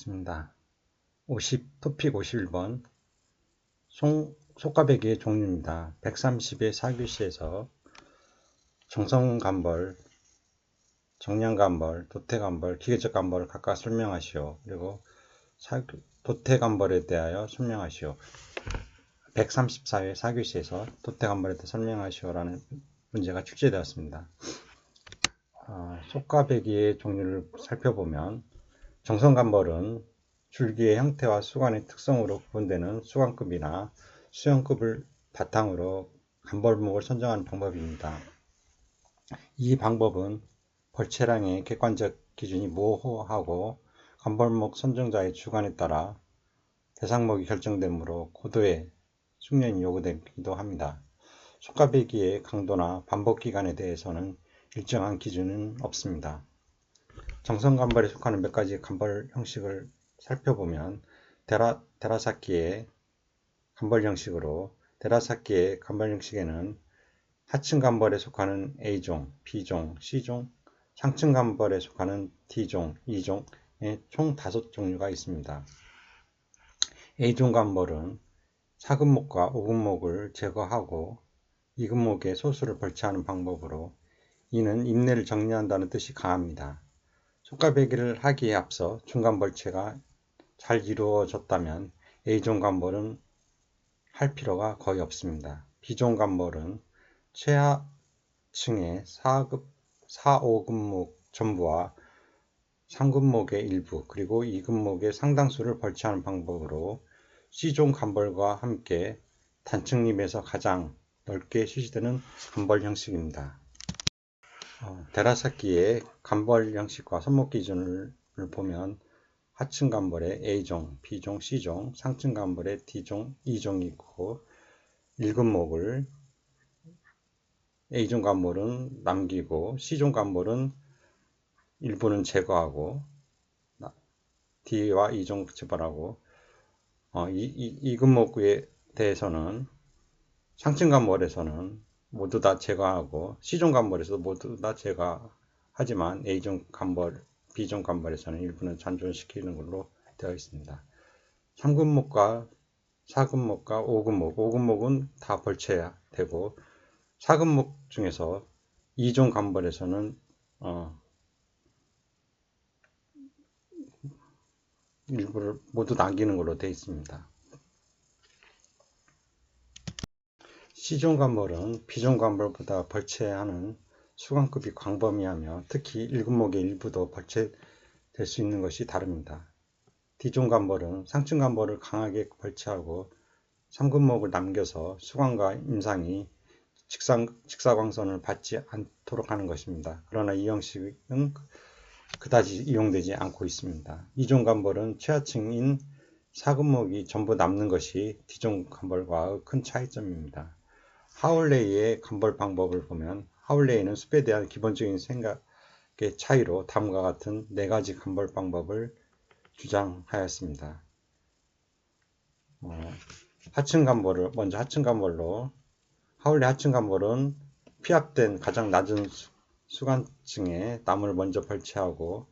되었습니다. 토픽 51번 속가배기의 종류입니다. 130의 사규시에서 정성간벌, 정량간벌, 도태간벌, 기계적 간벌을 각각 설명하시오. 그리고 도태간벌에 대하여 설명하시오. 134회 사규시에서 도태간벌에 대해 설명하시오라는 문제가 출제되었습니다. 속가배기의 종류를 살펴보면 정성간벌은 줄기의 형태와 수관의 특성으로 구분되는 수관급이나 수형급을 바탕으로 간벌목을 선정하는 방법입니다. 이 방법은 벌채량의 객관적 기준이 모호하고 간벌목 선정자의 주관에 따라 대상목이 결정되므로 고도의 숙련이 요구되기도 합니다. 속가배기의 강도나 반복 기간에 대해서는 일정한 기준은 없습니다. 정성간벌에 속하는 몇 가지 간벌 형식을 살펴보면 데라사키의 간벌 형식으로 데라사키의 간벌 형식에는 하층 간벌에 속하는 A종, B종, C종, 상층 간벌에 속하는 D종, E종의 총 5종류가 있습니다. A종 간벌은 4근목과 5근목을 제거하고 2근목에 소수를 벌채하는 방법으로 이는 인내를 정리한다는 뜻이 강합니다. 속가배기를 하기에 앞서 중간 벌채가 잘 이루어졌다면 A종 간벌은 할 필요가 거의 없습니다. B종 간벌은 최하층의 4, 5근목 전부와 3근목의 일부 그리고 2근목의 상당수를 벌채하는 방법으로 C종 간벌과 함께 단층림에서 가장 넓게 실시되는 간벌 형식입니다. 데라사키의 간벌 형식과 손목 기준을 보면 하층 간벌에 A종, B종, C종, 상층 간벌에 D종, E종이 있고 1근목을 A종 간벌은 남기고 C종 간벌은 일부는 제거하고 D와 E종 제거하고 2근목에 대해서는 상층 간벌에서는 모두 다 제거하고 C종 간벌에서 모두 다 제거하지만 A종 간벌, B종 간벌에서는 일부는 잔존시키는 걸로 되어 있습니다. 3근목과 4근목과 5근목은 다 벌채야 되고 4근목 중에서 2종 간벌에서는 일부를 모두 남기는 걸로 되어 있습니다. C종 간벌은 B종 간벌보다 벌채하는 수관급이 광범위하며 특히 1근목의 일부도 벌채될 수 있는 것이 다릅니다. D종 간벌은 상층 간벌을 강하게 벌채하고 3근목을 남겨서 수관과 임상이 직사광선을 받지 않도록 하는 것입니다. 그러나 이 형식은 그다지 이용되지 않고 있습니다. 2종 간벌은 최하층인 4근목이 전부 남는 것이 D종 간벌과 큰 차이점입니다. 하울레이의 간벌 방법을 보면 하울레이는 숲에 대한 기본적인 생각의 차이로 다음과 같은 4가지 간벌 방법을 주장하였습니다. 먼저 하층 간벌로 하울레이 하층 간벌은 피압된 가장 낮은 수관층에 나무를 먼저 벌채하고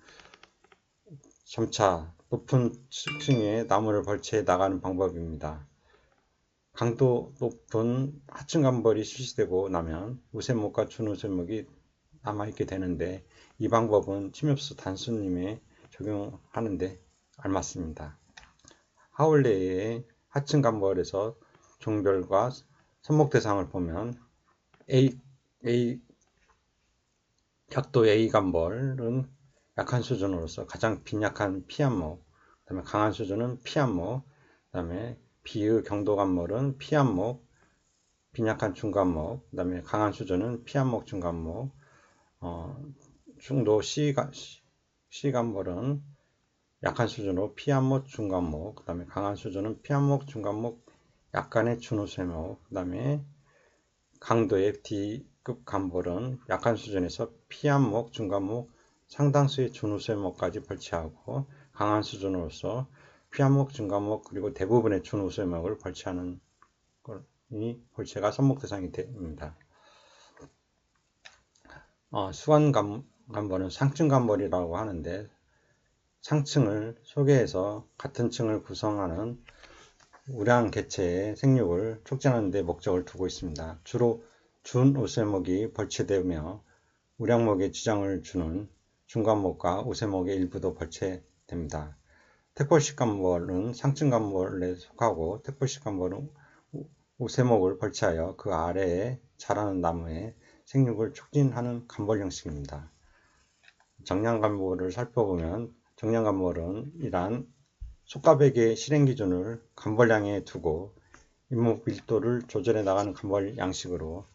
점차 높은 층에 나무를 벌채해 나가는 방법입니다. 강도 높은 하층 간벌이 실시되고 나면 우세목과 준우세목이 남아있게 되는데 이 방법은 침엽수 단수님에 적용하는데 알맞습니다. 하울레이의 하층 간벌에서 종별과 손목 대상을 보면 약도 A 간벌은 약한 수준으로서 가장 빈약한 피한목, 그 다음에 강한 수준은 피한목, 그 다음에 B의 경도 간벌은 피한목, 빈약한 중간목, 그 다음에 강한 수준은 피한목 중간목, 중도 C 간벌은 약한 수준으로 피한목 중간목, 그 다음에 강한 수준은 피한목 중간목, 약간의 준우세목, 그 다음에 강도의 D급 간벌은 약한 수준에서 피한목 중간목, 상당수의 준우세목까지 벌채하고 강한 수준으로서 피한목 중간목 그리고 대부분의 준우세목을 벌채하는 이 벌채가 손목 대상이 됩니다. 수관 간벌은 상층 간벌이라고 하는데 상층을 소개해서 같은 층을 구성하는 우량 개체의 생육을 촉진하는 데 목적을 두고 있습니다. 주로 준 오세목이 벌채되며 우량목에 지장을 주는 중간목과 오세목의 일부도 벌채됩니다. 택벌식간벌은 상층간벌에 속하고 택벌식간벌은 오세목을 벌채하여 그 아래에 자라는 나무의 생육을 촉진하는 간벌 형식입니다. 정량간벌을 살펴보면 정량간벌은 이러한 속가백의 실행 기준을 간벌량에 두고 잇목 밀도를 조절해 나가는 간벌 양식으로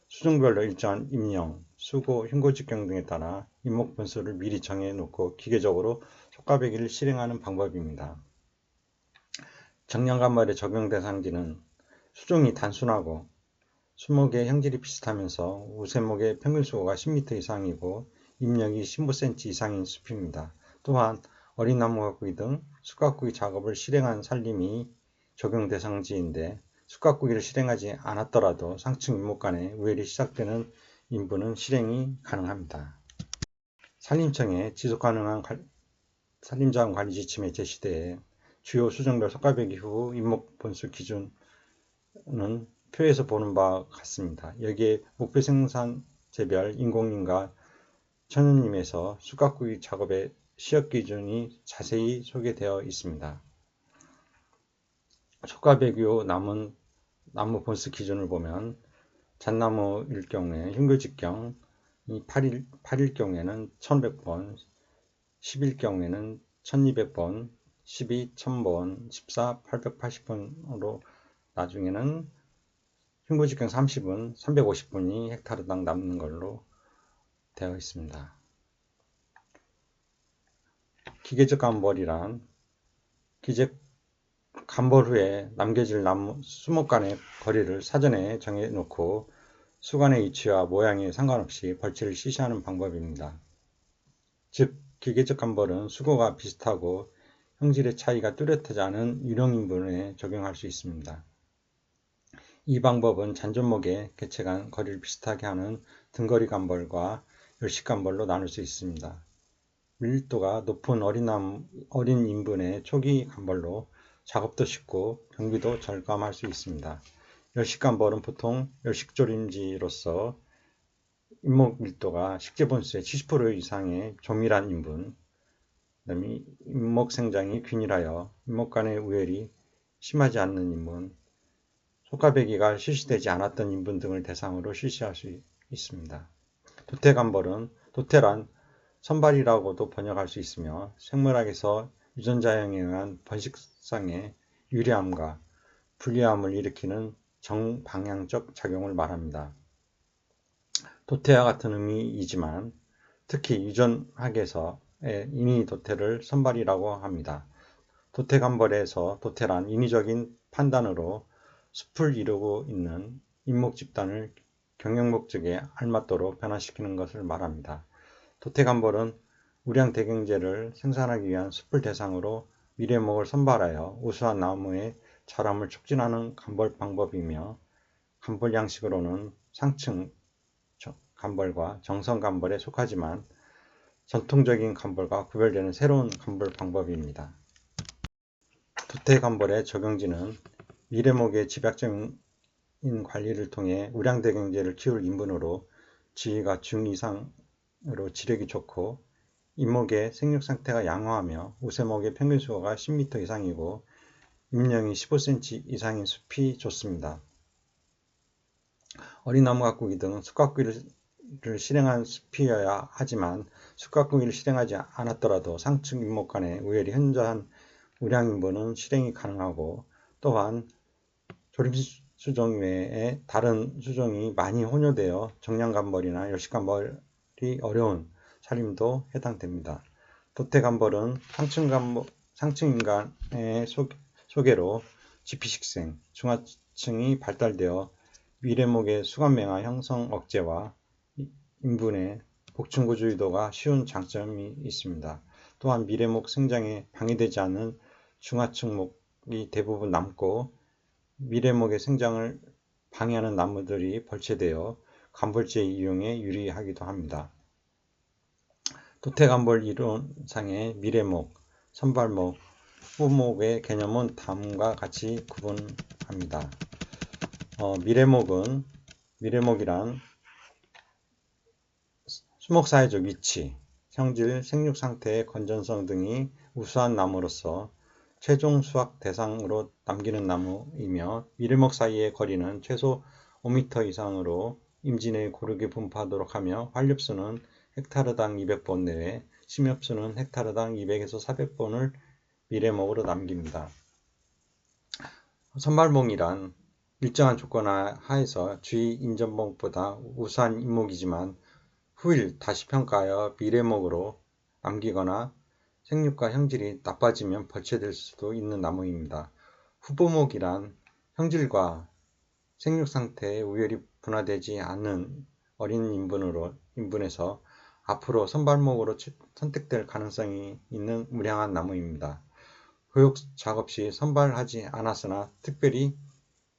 수종별로 일정한 임령, 수고, 흉고직경 등에 따라 잇목 번수를 미리 정해 놓고 기계적으로 속가배기를 실행하는 방법입니다. 정량간벌의 적용 대상지는 수종이 단순하고 수목의 형질이 비슷하면서 우세목의 평균 수고가 10m 이상이고 임력이 15cm 이상인 숲입니다. 또한 어린 나무 가꾸기 등 숲가꾸기 작업을 실행한 산림이 적용 대상지인데 숲가꾸기를 실행하지 않았더라도 상층 잇목 간의 우열이 시작되는 인부는 실행이 가능합니다. 산림청의 지속가능한 산림자원 관리 지침에 제시돼 주요 수종별 속가배기 후 잇목 번수 기준은 표에서 보는 바와 같습니다. 여기에 목표 생산재별 인공림과 천연림에서 숲가꾸기 작업의 시역 기준이 자세히 소개되어 있습니다. 속가배기 후 남은 나무 번수 기준을 보면 잣나무일 경우에 흉교직경이 8일 경우에는 1100번, 10일 경우에는 1200번, 12, 1000번, 14, 880번으로 나중에는 흉고직경 30은 350분이 헥타르당 남는 걸로 되어 있습니다. 기계적 간벌이란 간벌 후에 남겨질 나무 수목 간의 거리를 사전에 정해놓고 수간의 위치와 모양에 상관없이 벌채를 시시하는 방법입니다. 즉 기계적 간벌은 수고가 비슷하고 형질의 차이가 뚜렷하지 않은 유령인분에 적용할 수 있습니다. 이 방법은 잔존목의 개체 간 거리를 비슷하게 하는 등거리 간벌과 열식 간벌로 나눌 수 있습니다. 밀도가 높은 어린 인분의 초기 간벌로 작업도 쉽고 경비도 절감할 수 있습니다. 열식 간벌은 보통 열식조림지로서 잇목 밀도가 식재 번수의 70% 이상의 조밀한 인분, 그다음에 잇목 생장이 균일하여 잇목 간의 우열이 심하지 않는 인분, 속가배기가 실시되지 않았던 인분 등을 대상으로 실시할 수 있습니다. 도태간벌은 도태란 선발이라고도 번역할 수 있으며 생물학에서 유전자형에 의한 번식상의 유리함과 불리함을 일으키는 정방향적 작용을 말합니다. 도태와 같은 의미이지만 특히 유전학에서의 인위도태를 선발이라고 합니다. 도태간벌에서 도태란 인위적인 판단으로 숲을 이루고 있는 잇목 집단을 경영 목적에 알맞도록 변화시키는 것을 말합니다. 도태간벌은 우량대경제를 생산하기 위한 숲을 대상으로 미래목을 선발하여 우수한 나무의 자람을 촉진하는 간벌 방법이며 간벌 양식으로는 상층 간벌과 정성 간벌에 속하지만 전통적인 간벌과 구별되는 새로운 간벌 방법입니다. 도태간벌의 적용지는 미래목의 집약적인 관리를 통해 우량대경제를 키울 인분으로 지위가 중 이상으로 지력이 좋고 잇목의 생육 상태가 양호하며 우세목의 평균 수거가 10m 이상이고 임령이 15cm 이상인 숲이 좋습니다. 어린 나무 가꾸기 등 숲가꾸기를 실행한 숲이어야 하지만 숲가꾸기를 실행하지 않았더라도 상층 잇목 간의 우열이 현저한 우량인분은 실행이 가능하고 또한 조림수종 외에 다른 수종이 많이 혼용되어 정량간벌이나 열식간벌이 어려운 산림도 해당됩니다. 도태간벌은 상층인간의 소개로 지피식생, 중하층이 발달되어 미래목의 수간맹화 형성 억제와 인분의 복층구조 유도가 쉬운 장점이 있습니다. 또한 미래목 생장에 방해되지 않는 중하층목이 대부분 남고 미래목의 생장을 방해하는 나무들이 벌채되어 간벌제 이용에 유리하기도 합니다. 도태간벌 이론상의 미래목, 선발목, 후보목의 개념은 다음과 같이 구분합니다. 미래목이란 수목 사회적 위치, 성질, 생육 상태의 건전성 등이 우수한 나무로서 최종 수확 대상으로 남기는 나무이며, 미래목 사이의 거리는 최소 5m 이상으로 임지 내에 고르게 분포하도록 하며, 활엽수는 헥타르당 200본 내외, 심엽수는 헥타르당 200에서 400본을 미래목으로 남깁니다. 선발목이란 일정한 조건 하에서 주위 인접목보다 우수한 인목이지만 후일 다시 평가하여 미래목으로 남기거나 생육과 형질이 나빠지면 벌채될 수도 있는 나무입니다. 후보목이란 형질과 생육 상태에 우열이 분화되지 않는 어린 인분에서 앞으로 선발목으로 선택될 가능성이 있는 무량한 나무입니다. 교육 작업 시 선발하지 않았으나 특별히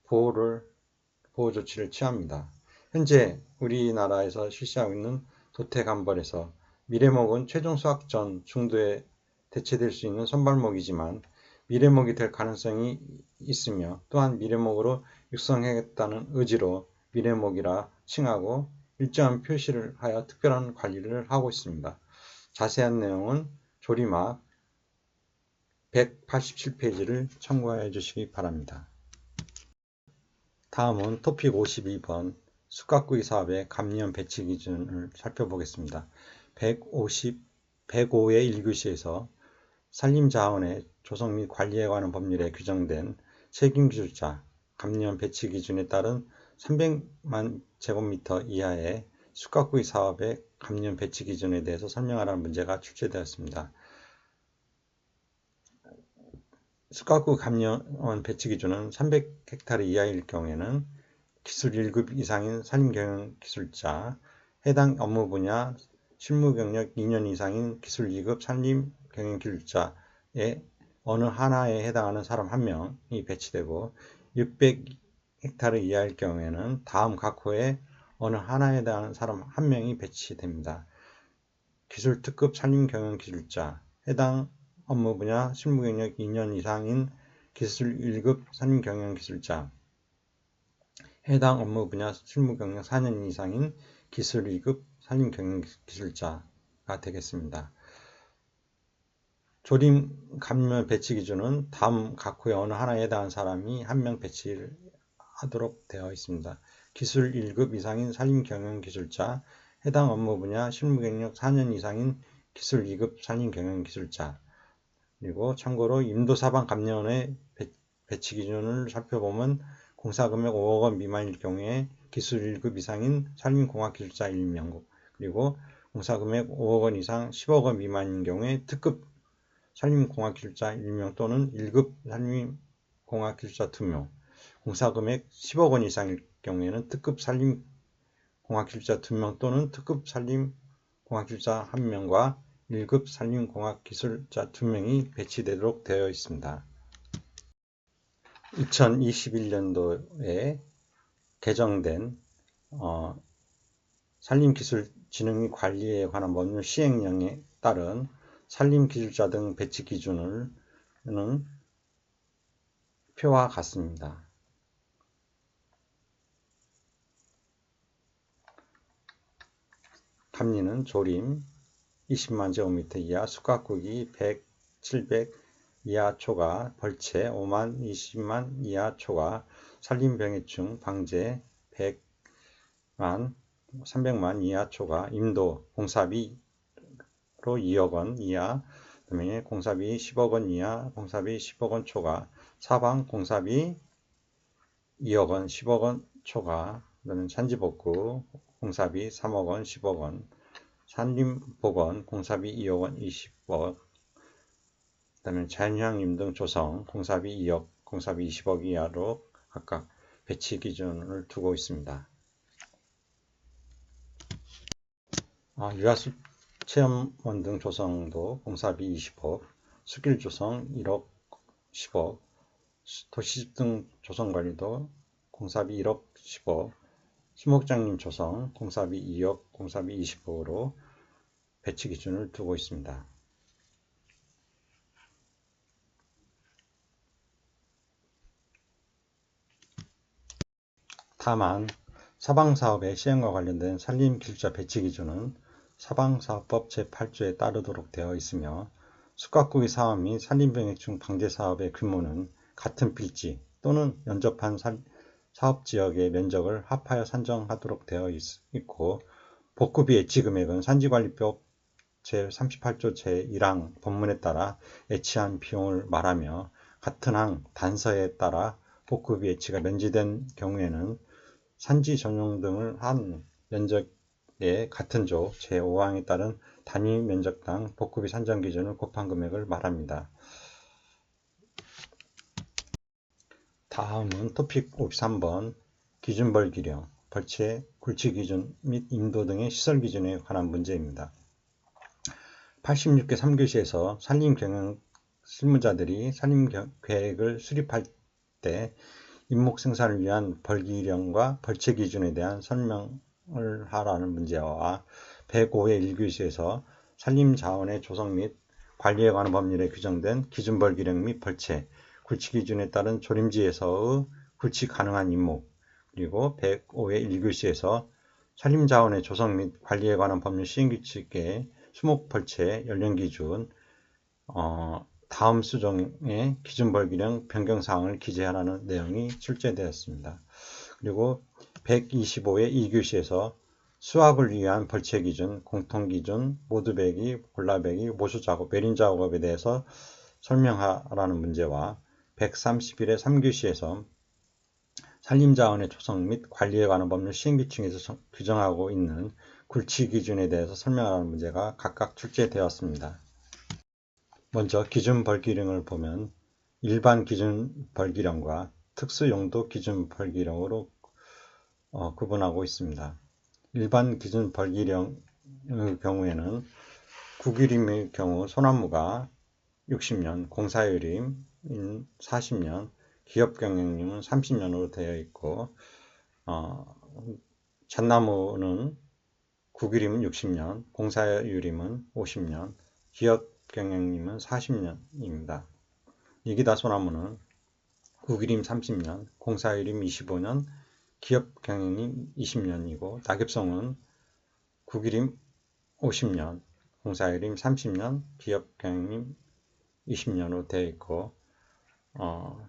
보호 조치를 취합니다. 현재 우리나라에서 실시하고 있는 도태감벌에서 미래목은 최종 수확 전 중도에 대체될 수 있는 선발목이지만 미래목이 될 가능성이 있으며, 또한 미래목으로 육성하겠다는 의지로 미래목이라 칭하고 일정한 표시를 하여 특별한 관리를 하고 있습니다. 자세한 내용은 조리막 187페이지를 참고해 주시기 바랍니다. 다음은 토픽 52번 숯가꾸기 사업의 감리원 배치 기준을 살펴보겠습니다. 105의 1교시에서 산림자원의 조성 및 관리에 관한 법률에 규정된 책임기술자 감리원 배치 기준에 따른 300만 제곱미터 이하의 숯가꾸기 사업의 감리원 배치 기준에 대해서 설명하라는 문제가 출제되었습니다. 숯가꾸기 감리원 배치 기준은 300헥타르 이하일 경우에는 기술 1급 이상인 산림경영기술자, 해당 업무 분야 실무 경력 2년 이상인 기술 2급 산림경영기술자의 어느 하나에 해당하는 사람 1명이 배치되고, 600헥타르 이하일 경우에는 다음 각 호에 어느 하나에 해당하는 사람 1명이 배치됩니다. 기술 특급 산림경영기술자, 해당 업무 분야 실무 경력 2년 이상인 기술 1급 산림경영기술자, 해당 업무 분야 실무 경력 4년 이상인 기술 2급 산림경영기술자가 되겠습니다. 조림 감리원 배치 기준은 다음 각 호의 어느 하나에 해당하는 사람이 1명 배치를 하도록 되어 있습니다. 기술 1급 이상인 산림경영기술자, 해당 업무 분야 실무 경력 4년 이상인 기술 2급 산림경영기술자. 그리고 참고로 임도사방 감리원의 배치 기준을 살펴보면 공사금액 5억 원 미만일 경우에 기술 1급 이상인 산림공학기술자 1명, 그리고 공사금액 5억 원 이상 10억 원 미만인 경우에 특급 산림공학기술자 1명 또는 1급 산림공학기술자 2명, 공사금액 10억 원 이상일 경우에는 특급 산림공학기술자 2명 또는 특급 산림공학기술자 1명과 1급 산림공학기술자 2명이 배치되도록 되어 있습니다. 2021년도에 개정된 산림기술진흥 관리에 관한 법률 시행령에 따른 산림기술자 등 배치 기준은 표와 같습니다. 감리는 조림 20만 제곱미터 이하, 숯가꾸기 100, 700 이하 초과, 벌채 5만, 20만 이하 초과, 산림병해충 방제 100만, 300만 이하 초과, 임도 공사비로 2억 원 이하, 그다음에 공사비 10억 원 이하, 공사비 10억 원 초과, 사방 공사비 2억 원, 10억 원 초과, 그다음에 산지복구 공사비 3억 원, 10억 원, 산림복원 공사비 2억 원, 20억, 그다음에 자연휴양림 등 조성 공사비 2억, 공사비 20억 이하로 각각 배치 기준을 두고 있습니다. 유아숲 체험원 등 조성도 공사비 20억, 숲길 조성 1억 10억, 도시집 등 조성 관리도 공사비 1억 10억, 수목장님 조성 공사비 2억, 공사비 20억으로 배치 기준을 두고 있습니다. 다만 사방사업의 시행과 관련된 산림기술자 배치 기준은 사방사업법 제8조에 따르도록 되어 있으며 수각국의 사업 및 산림병해충 방제 사업의 규모는 같은 필지 또는 연접한 사업지역의 면적을 합하여 산정하도록 되어 있고 복구비 예치 금액은 산지관리법 제38조 제1항 법문에 따라 예치한 비용을 말하며 같은 항 단서에 따라 복구비 예치가 면제된 경우에는 산지 전용 등을 한 면적의 같은 조 제5항에 따른 단위 면적당 복구비 산정 기준을 곱한 금액을 말합니다. 다음은 토픽 53번 기준벌 기령, 벌채, 굴치 기준 및 인도 등의 시설 기준에 관한 문제입니다. 86개 3교시에서 산림경영 실무자들이 산림계획을 수립할 때 임목 생산을 위한 벌기령과 벌채 기준에 대한 설명을 하라는 문제와 105회 1교시에서 산림자원의 조성 및 관리에 관한 법률에 규정된 기준벌기령 및 벌채, 굴치 기준에 따른 조림지에서의 굴치 가능한 임목, 그리고 105회 1교시에서 산림자원의 조성 및 관리에 관한 법률 시행규칙의 수목벌채 연령기준, 다음 수정의 기준벌기령 변경사항을 기재하라는 내용이 출제되었습니다. 그리고 125회 2교시에서 수확을 위한 벌채 기준, 공통기준, 모두배기, 골라배기, 모수작업, 매린작업에 대해서 설명하라는 문제와 131회 3교시에서 산림자원의 조성 및 관리에 관한 법률 시행규칙에서 규정하고 있는 굴치 기준에 대해서 설명하라는 문제가 각각 출제되었습니다. 먼저 기준벌기령을 보면 일반 기준벌기령과 특수용도 기준벌기령으로 구분하고 있습니다. 일반 기준벌기령의 경우에는 구기림의 경우 소나무가 60년, 공사유림 40년, 기업경영림은 30년으로 되어 있고 잣나무는 구기림은 60년, 공사유림은 50년, 기업경영림은 40년입니다. 이기다소나무는 구기림 30년, 공사유림 25년, 기업경영림 20년이고 낙엽송은 구기림 50년, 공사유림 30년, 기업경영림 20년으로 되어 있고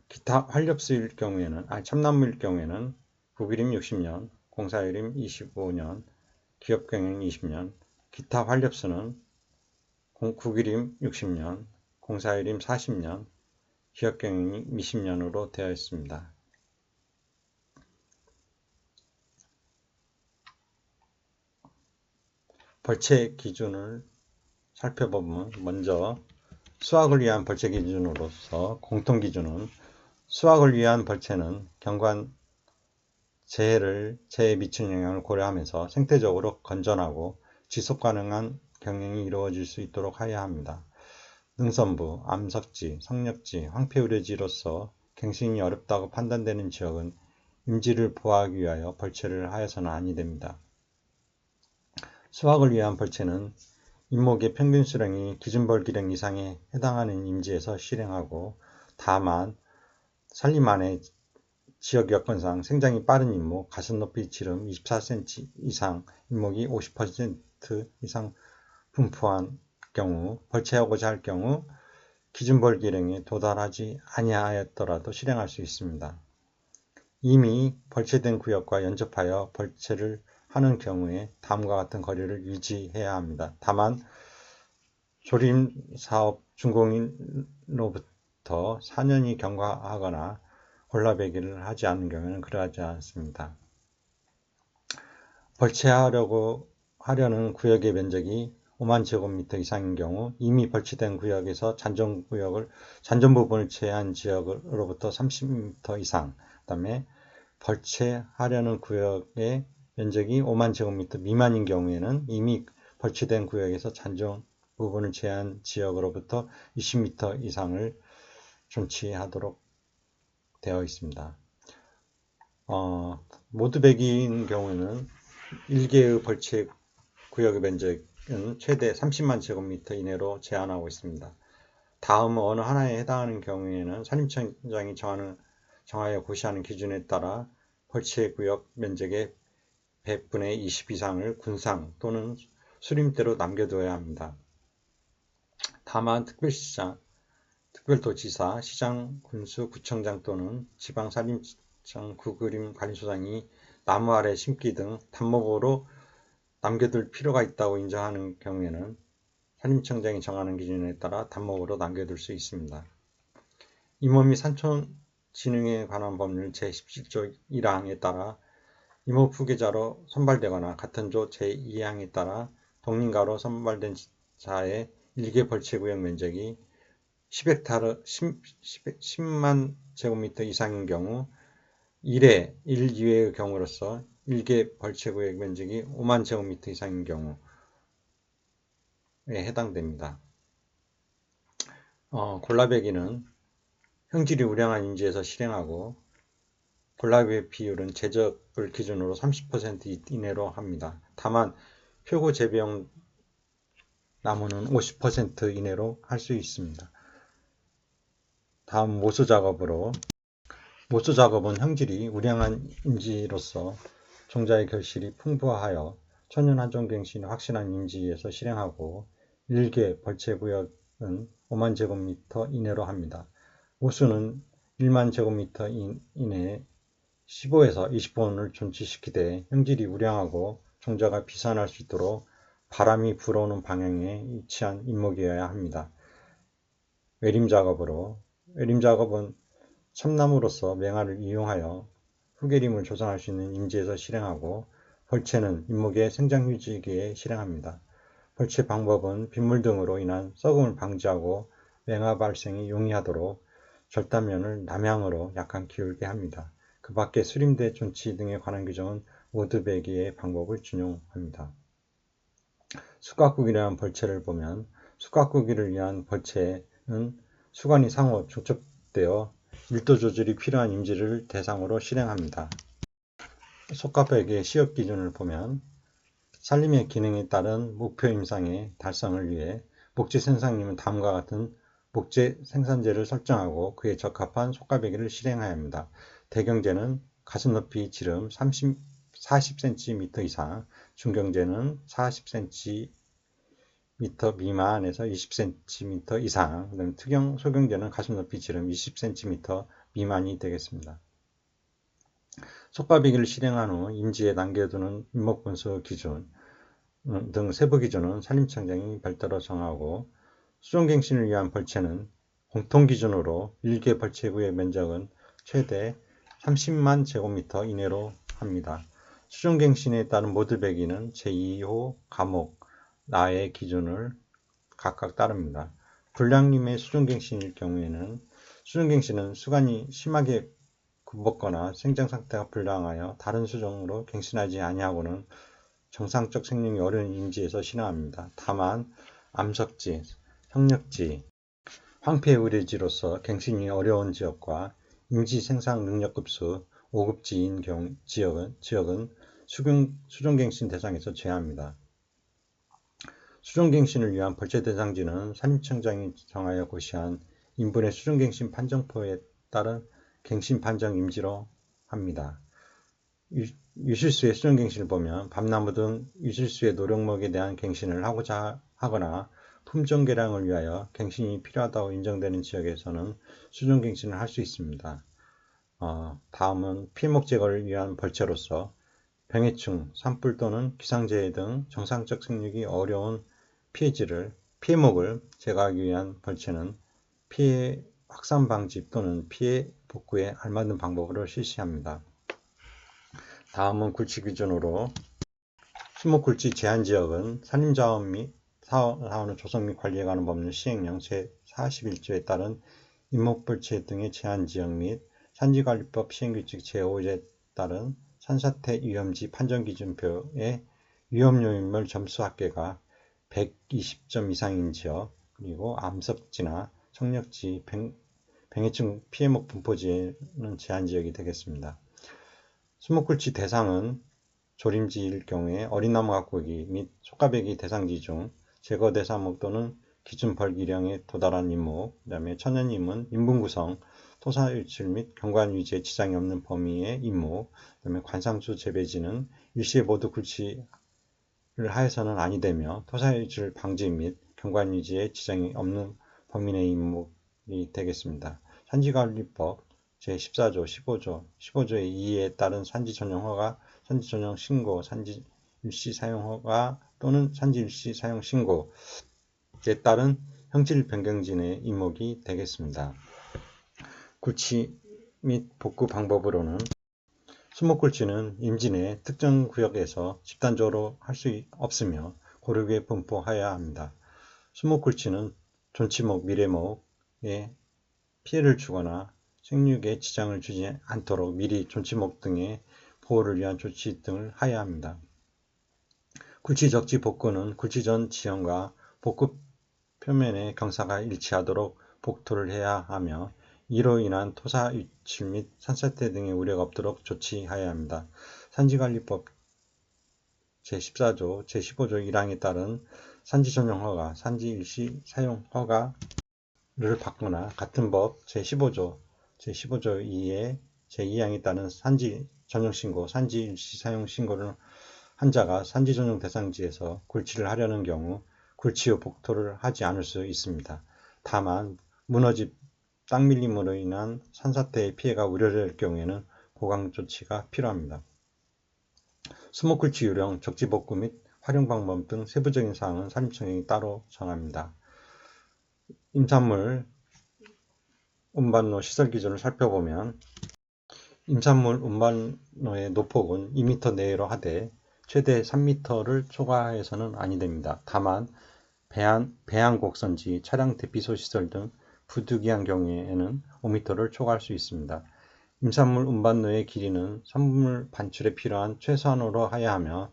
기타 활렵수일 경우에는 참나무일 경우에는 구기림 60년, 공사유림 25년, 기업경영 20년, 기타 활렵수는 구기림 60년, 공사유림 40년, 기업경영 20년으로 되어 있습니다. 벌채 기준을 살펴보면 먼저 수확을 위한 벌채 기준으로서 공통기준은 수확을 위한 벌채는 경관 재해에 미치는 영향을 고려하면서 생태적으로 건전하고 지속가능한 경영이 이루어질 수 있도록 하여야 합니다. 능선부, 암석지, 성역지, 황폐우려지로서 갱신이 어렵다고 판단되는 지역은 임지를 보호하기 위하여 벌채를 하여서는 아니 됩니다. 수확을 위한 벌채는 임목의 평균 수령이 기준벌기령 이상에 해당하는 임지에서 실행하고 다만 산림 안의 지역 여건상 생장이 빠른 임목, 가슴높이 지름 24cm 이상 임목이 50% 이상 분포한 경우 벌채하고자 할 경우 기준벌기령에 도달하지 아니하였더라도 실행할 수 있습니다. 이미 벌채된 구역과 연접하여 벌채를 하는 경우에 다음과 같은 거리를 유지해야 합니다. 다만 조림사업 준공인로부터 4년이 경과하거나 골라배기를 하지 않는 경우에는 그러하지 않습니다. 벌채하려는 구역의 면적이 5만 제곱미터 이상인 경우 이미 벌채된 구역에서 잔존 부분을 제한 지역으로부터 30m 이상, 그 다음에 벌채하려는 구역의 면적이 5만 제곱미터 미만인 경우에는 이미 벌채된 구역에서 잔존 부분을 제한 지역으로부터 20m 이상을 존치하도록 되어 있습니다. 모두배기인 경우에는 1개의 벌채 구역의 면적은 최대 30만 제곱미터 이내로 제한하고 있습니다. 다음은 어느 하나에 해당하는 경우에는 산림청장이 정하여 고시하는 기준에 따라 벌채구역 면적의 100분의 20 이상을 군상 또는 수림대로 남겨둬야 합니다. 다만 특별시장, 특별도지사, 시장, 군수, 구청장 또는 지방산림청, 구그림관리소장이 나무 아래 심기 등 단목으로 남겨둘 필요가 있다고 인정하는 경우에는 산림청장이 정하는 기준에 따라 단목으로 남겨둘 수 있습니다. 임호 및 산촌진흥에 관한 법률 제17조 1항에 따라 임호 후계자로 선발되거나 같은 조 제2항에 따라 독립가로 선발된 자의 일개 벌채구역 면적이 10만 제곱미터 이상인 경우 1회, 1, 2회의 경우로서 일개 벌채구역 면적이 5만 제곱미터 이상인 경우에 해당됩니다. 골라배기는 형질이 우량한 인지에서 실행하고 골라배기 비율은 제적을 기준으로 30% 이내로 합니다. 다만 표고 재배용 나무는 50% 이내로 할 수 있습니다. 다음 모수 작업으로 모수 작업은 형질이 우량한 인지로서 종자의 결실이 풍부하여 천연 한정갱신이 확실한 인지에서 실행하고 일개 벌채구역은 5만 제곱미터 이내로 합니다. 모수는 1만 제곱미터 이내에 15에서 20번을 존치시키되 형질이 우량하고 종자가 비산할 수 있도록 바람이 불어오는 방향에 위치한 임목이어야 합니다. 외림 작업은 참나무로서 맹화를 이용하여 후계림을 조성할 수 있는 임지에서 실행하고 벌채는 임목의 생장휴지기에 실행합니다. 벌채 방법은 빗물 등으로 인한 썩음을 방지하고 맹화 발생이 용이하도록 절단면을 남향으로 약간 기울게 합니다. 그 밖에 수림대 존치 등에 관한 규정은 모두 배기의 방법을 준용합니다. 수각구기를 위한 벌채를 보면 수각구기를 위한 벌채는 수관이 상호 중첩되어 밀도 조절이 필요한 임지를 대상으로 실행합니다. 속가배기의 시업 기준을 보면 산림의 기능에 따른 목표 임상의 달성을 위해 목재 생산님은 다음과 같은 목재 생산제를 설정하고 그에 적합한 속가배기를 실행해야 합니다. 대경제는 가슴 높이 지름 40cm 이상, 중경제는 40cm 미만에서 20cm 이상, 그다음에 특경 소경제는 가슴 높이 지름 20cm 미만이 되겠습니다. 속가배기를 실행한 후 임지에 남겨두는 임목분수 기준 등 세부 기준은 산림청장이 별도로 정하고 수종갱신을 위한 벌채는 공통기준으로 일개 벌채구의 면적은 최대 30만 제곱미터 이내로 합니다. 수종갱신에 따른 모두 배기는 제2호 과목 나의 기준을 각각 따릅니다. 불량림의 수종갱신일 경우에는 수종갱신은 수관이 심하게 굽었거나 생장상태가 불량하여 다른 수종으로 갱신하지 아니하고는 정상적 생육이 어려운 임지에서 실행합니다. 다만 암석지, 성력지, 황폐 의뢰지로서 갱신이 어려운 지역과 임지 생산 능력급수 5급지인 지역은 수종갱신 대상에서 제외합니다. 수종갱신을 위한 벌채 대상지는 산림청장이 정하여 고시한 인분의 수종갱신 판정표에 따른 갱신 판정 임지로 합니다. 유실수의 수종갱신을 보면 밤나무 등 유실수의 노령목에 대한 갱신을 하고자 하거나 품종 개량을 위하여 갱신이 필요하다고 인정되는 지역에서는 수종갱신을 할 수 있습니다. 다음은 피해목 제거를 위한 벌채로서 병해충, 산불 또는 기상재해 등 정상적 생육이 어려운 피해목을 제거하기 위한 벌채는 피해 확산 방지 또는 피해 복구에 알맞은 방법으로 실시합니다. 다음은 굴치 기준으로 수목굴치 제한지역은 산림자원 및 사원의 조성 및 관리에 관한 법률 시행령 제41조에 따른 임목벌채 등의 제한지역 및 산지관리법 시행규칙 제5조에 따른 산사태 위험지 판정기준표의 위험요인별 점수 합계가 120점 이상인 지역, 그리고 암석지나 청력지, 병해충 피해목 분포지는 제한지역이 되겠습니다. 수목굴치 대상은 조림지일 경우에 어린 나무 가꾸기 및 속가배기 대상지 중 제거 대상목 또는 기준 벌기량에 도달한 임목, 그 다음에 천연임은 인분 구성, 토사 유출 및 경관 유지에 지장이 없는 범위의 임목, 그 다음에 관상수 재배지는 일시에 모두 굴치를 하여서는 아니 되며 토사 유출 방지 및 경관 유지에 지장이 없는 범위 내 임목이 되겠습니다. 산지관리법 제14조, 15조의 2에 따른 산지 전용 허가, 산지 전용 신고, 산지 일시 사용 허가 또는 산지 일시 사용 신고에 따른 형질 변경진의 임목이 되겠습니다. 굴치 및 복구 방법으로는 수목굴치는 임진의 특정 구역에서 집단적으로 할 수 없으며 고르게 분포하여야 합니다. 수목굴치는 존치목, 미래목에 피해를 주거나 생육에 지장을 주지 않도록 미리 존치목 등의 보호를 위한 조치 등을 하여야 합니다. 굴치 적지 복구는 굴치 전 지형과 복구 표면의 경사가 일치하도록 복토를 해야 하며 이로 인한 토사 유출 및 산사태 등의 우려가 없도록 조치하여야 합니다. 산지관리법 제14조, 제15조 1항에 따른 산지 전용 허가, 산지 일시 사용 허가를 받거나 같은 법 제15조, 제15조 2의 제2항에 따른 산지 전용 신고, 산지 일시 사용 신고를 한 자가 산지 전용 대상지에서 굴치를 하려는 경우 굴치 후 복토를 하지 않을 수 있습니다. 다만 무너집, 땅 밀림으로 인한 산사태의 피해가 우려될 경우에는 보강 조치가 필요합니다. 수목굴치 유령, 적지복구 및 활용 방법 등 세부적인 사항은 산림청이 따로 정합니다. 임산물 운반로 시설 기준을 살펴보면 임산물 운반로의 노폭은 2m 내외로 하되 최대 3m를 초과해서는 아니 됩니다. 다만 배양 곡선지, 차량 대피소 시설 등 부득이한 경우에는 5m를 초과할 수 있습니다. 임산물 운반로의 길이는 산물 반출에 필요한 최소한으로 하여야 하며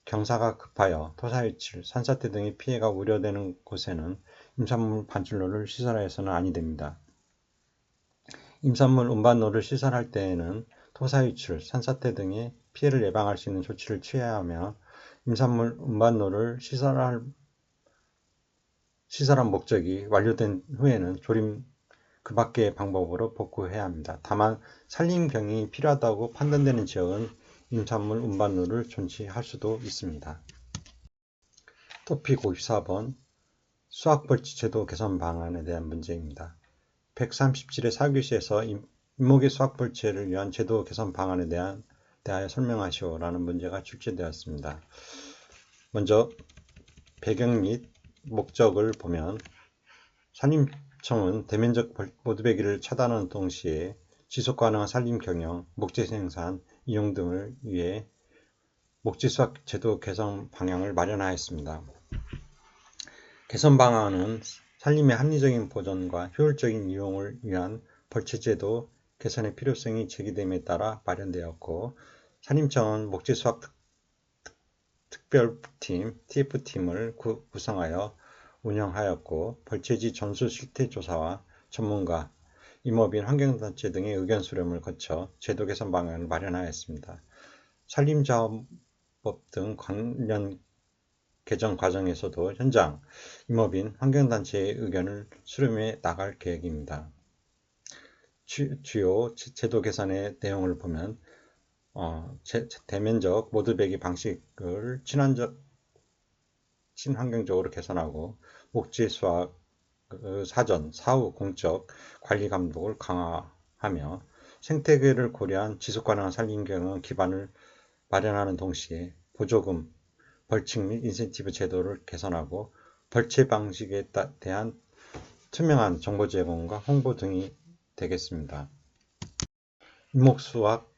경사가 급하여 토사 유출, 산사태 등의 피해가 우려되는 곳에는 임산물 반출로를 시설하여서는 아니 됩니다. 임산물 운반로를 시설할 때에는 토사 유출, 산사태 등의 피해를 예방할 수 있는 조치를 취해야 하며 임산물 운반로를 시설한 목적이 완료된 후에는 조림 그 밖의 방법으로 복구해야 합니다. 다만 산림경이 필요하다고 판단되는 지역은 임산물 운반로를 존치할 수도 있습니다. 토픽 54번 수확벌지 제도 개선 방안에 대한 문제입니다. 137회 4교시에서 임목의 수확벌지를 위한 제도 개선 방안에 대하여 설명하시오 라는 문제가 출제되었습니다. 먼저 배경 및 목적을 보면 산림청은 대면적 모두배기를 차단하는 동시에 지속가능한 산림경영, 목재 생산, 이용 등을 위해 목재수확 제도 개선 방향을 마련하였습니다. 개선 방안은 산림의 합리적인 보존과 효율적인 이용을 위한 벌채제도 개선의 필요성이 제기됨에 따라 마련되었고 산림청은 목재수확 특별팀 TF팀을 구성하여 운영하였고 벌채지 전수 실태 조사와 전문가, 임업인, 환경단체 등의 의견 수렴을 거쳐 제도 개선 방안을 마련하였습니다. 산림자원법 등 관련 개정 과정에서도 현장, 임업인, 환경단체의 의견을 수렴해 나갈 계획입니다. 주요 제도 개선의 내용을 보면 대면적 모두배기 방식을 친환경적으로 개선하고 목재 수확 사전, 사후 공적 관리 감독을 강화하며 생태계를 고려한 지속가능한 산림경영 기반을 마련하는 동시에 보조금, 벌칙 및 인센티브 제도를 개선하고 벌채 방식에 대한 투명한 정보 제공과 홍보 등이 되겠습니다. 임목수확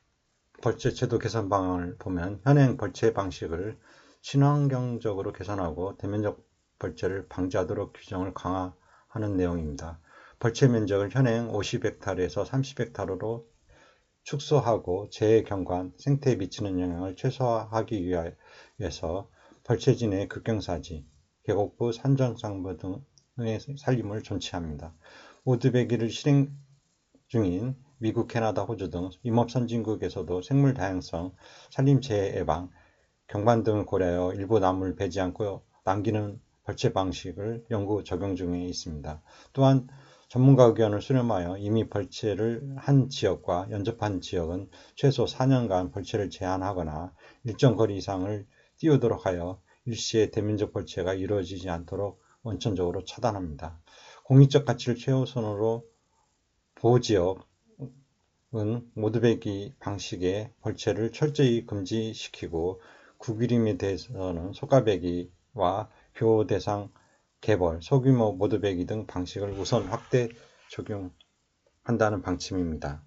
벌채 제도 개선 방안을 보면 현행 벌채 방식을 친환경적으로 개선하고 대면적 벌채를 방지하도록 규정을 강화하는 내용입니다. 벌채 면적을 현행 50헥타르에서 30헥타르로 축소하고 재해 경관, 생태에 미치는 영향을 최소화하기 위해서 벌채지 내 극경사지, 계곡부, 산정상부 등의 산림을 존치합니다. 모두배기를 실행 중인 미국, 캐나다, 호주 등 임업선진국에서도 생물 다양성, 산림 재해 예방, 경관 등을 고려하여 일부 나무를 베지 않고 남기는 벌채 방식을 연구 적용 중에 있습니다. 또한 전문가 의견을 수렴하여 이미 벌채를 한 지역과 연접한 지역은 최소 4년간 벌채를 제한하거나 일정 거리 이상을 띄우도록 하여 일시에 대면적 벌채가 이루어지지 않도록 원천적으로 차단합니다. 공익적 가치를 최우선으로 보호지역은 모두배기 방식의 벌채를 철저히 금지시키고 구기림에 대해서는 소가배기와 교대상 개벌, 소규모 모두배기 등 방식을 우선 확대 적용한다는 방침입니다.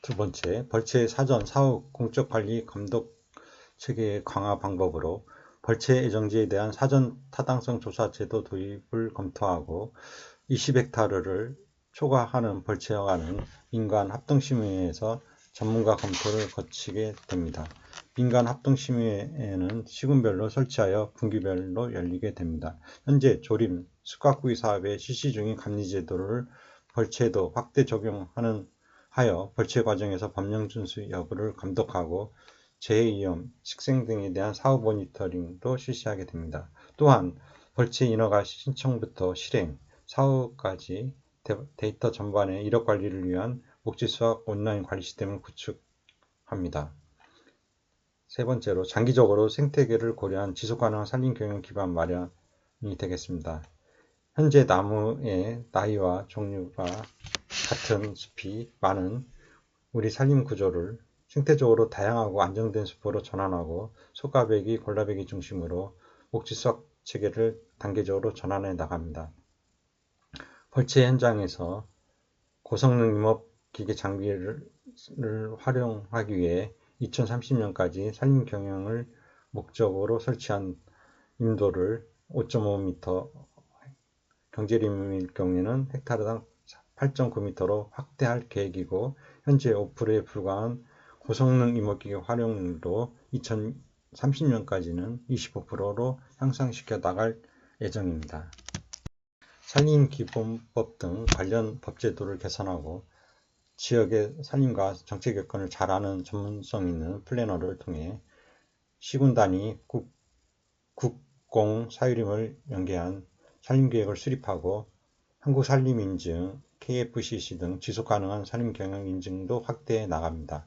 두 번째, 벌채 사전 사후 공적 관리 감독 체계의 강화 방법으로 벌채 애정지에 대한 사전 타당성 조사 제도 도입을 검토하고 20헥타르를 초과하는 벌채와 관한 민간 합동심의회에서 전문가 검토를 거치게 됩니다. 민간 합동심의회는 시군별로 설치하여 분기별로 열리게 됩니다. 현재 조림, 숙각구이 사업에 실시 중인 감리제도를 벌채에도 확대 적용하는 하여 벌채 과정에서 법령 준수 여부를 감독하고 재해위험, 식생 등에 대한 사후 모니터링도 실시하게 됩니다. 또한 벌채 인허가 신청부터 실행, 사후까지 데이터 전반의 이력 관리를 위한 목지수학 온라인 관리 시스템을 구축합니다. 세 번째로 장기적으로 생태계를 고려한 지속가능한 산림경영 기반 마련이 되겠습니다. 현재 나무의 나이와 종류가 같은 숲이 많은 우리 산림 구조를 생태적으로 다양하고 안정된 숲으로 전환하고 소가배기, 골라배기 중심으로 목지수학 체계를 단계적으로 전환해 나갑니다. 벌채 현장에서 고성능 임업기계 장비를 활용하기 위해 2030년까지 산림 경영을 목적으로 설치한 임도를 5.5m, 경제림일 경우에는 헥타르당 8.9m로 확대할 계획이고 현재 5%에 불과한 고성능 임업기계 활용률도 2030년까지는 25%로 향상시켜 나갈 예정입니다. 산림기본법 등 관련 법제도를 개선하고 지역의 산림과 정책 여건을 잘 아는 전문성 있는 플래너를 통해 시군 단위 국공 사유림을 연계한 산림계획을 수립하고 한국산림인증, KFCC 등 지속가능한 산림경영 인증도 확대해 나갑니다.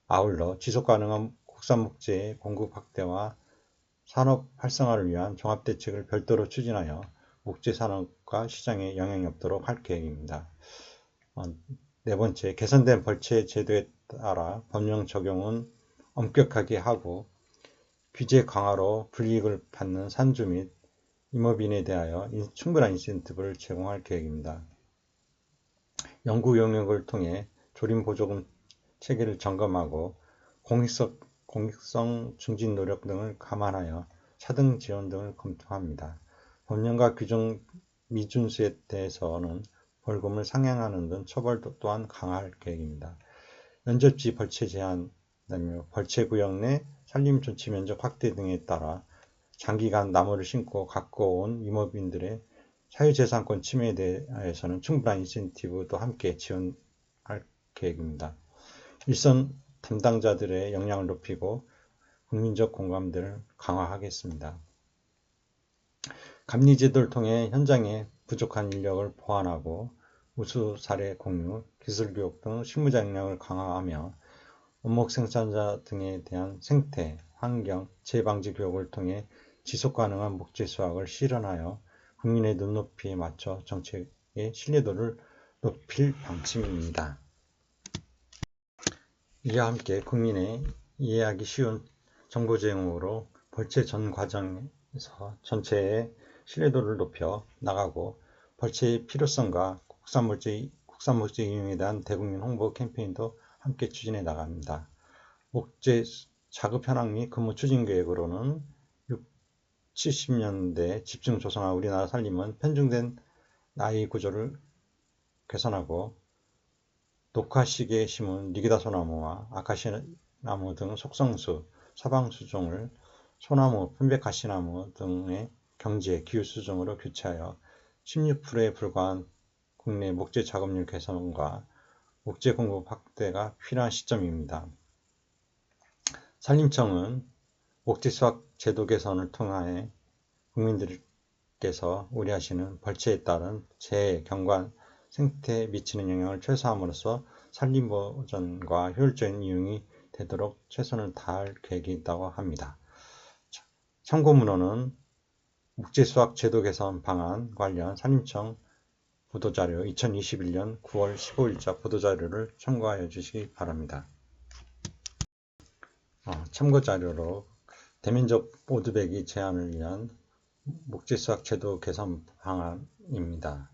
아울러 지속가능한 국산목재 공급 확대와 산업 활성화를 위한 종합대책을 별도로 추진하여 목재 산업과 시장에 영향이 없도록 할 계획입니다. 네 번째, 개선된 벌채 제도에 따라 법령 적용은 엄격하게 하고 규제 강화로 불이익을 받는 산주 및 임업인에 대하여 충분한 인센티브를 제공할 계획입니다. 연구 용역을 통해 조림 보조금 체계를 점검하고 공익성 증진 노력 등을 감안하여 차등 지원 등을 검토합니다. 법령과 규정 미준수에 대해서는 벌금을 상향하는 등 처벌도 또한 강화할 계획입니다. 연접지 벌채 제한, 벌채구역 내 산림 전체 면적 확대 등에 따라 장기간 나무를 심고 갖고 온 임업인들의 사유재산권 침해에 대해서는 충분한 인센티브도 함께 지원할 계획입니다. 일선 담당자들의 역량을 높이고 국민적 공감대를 강화하겠습니다. 감리제도를 통해 현장에 부족한 인력을 보완하고 우수 사례 공유, 기술 교육 등 실무자 역량을 강화하며 원목 생산자 등에 대한 생태, 환경, 재방지 교육을 통해 지속가능한 목재 수확을 실현하여 국민의 눈높이에 맞춰 정책의 신뢰도를 높일 방침입니다. 이와 함께 국민의 이해하기 쉬운 정보 제공으로 벌채 전 과정에서 전체의 신뢰도를 높여 나가고 벌채의 필요성과 국산목재 이용에 대한 대국민 홍보 캠페인도 함께 추진해 나갑니다. 목재 자급 현황 및 근무 추진 계획으로는 70년대 집중 조성한 우리나라 산림은 편중된 나이 구조를 개선하고 녹화시기에 심은 니기다 소나무와 아카시아 나무 등 속성수, 사방수종을 소나무, 편백가시나무 등의 경제, 기후수종으로 교체하여 16%에 불과한 국내 목재 작업률 개선과 목재 공급 확대가 필요한 시점입니다. 산림청은 목재 수확 제도 개선을 통해 국민들께서 우려하시는 벌채에 따른 재해, 경관, 생태에 미치는 영향을 최소화함으로써 산림보전과 효율적인 이용이 되도록 최선을 다할 계획이 있다고 합니다. 참고문헌은 묵지수확 제도 개선 방안 관련 산림청 보도자료 2021년 9월 15일자 보도자료를 참고하여 주시기 바랍니다. 참고자료로 대면적 보드배기 제한을 위한 묵지수확 제도 개선 방안입니다.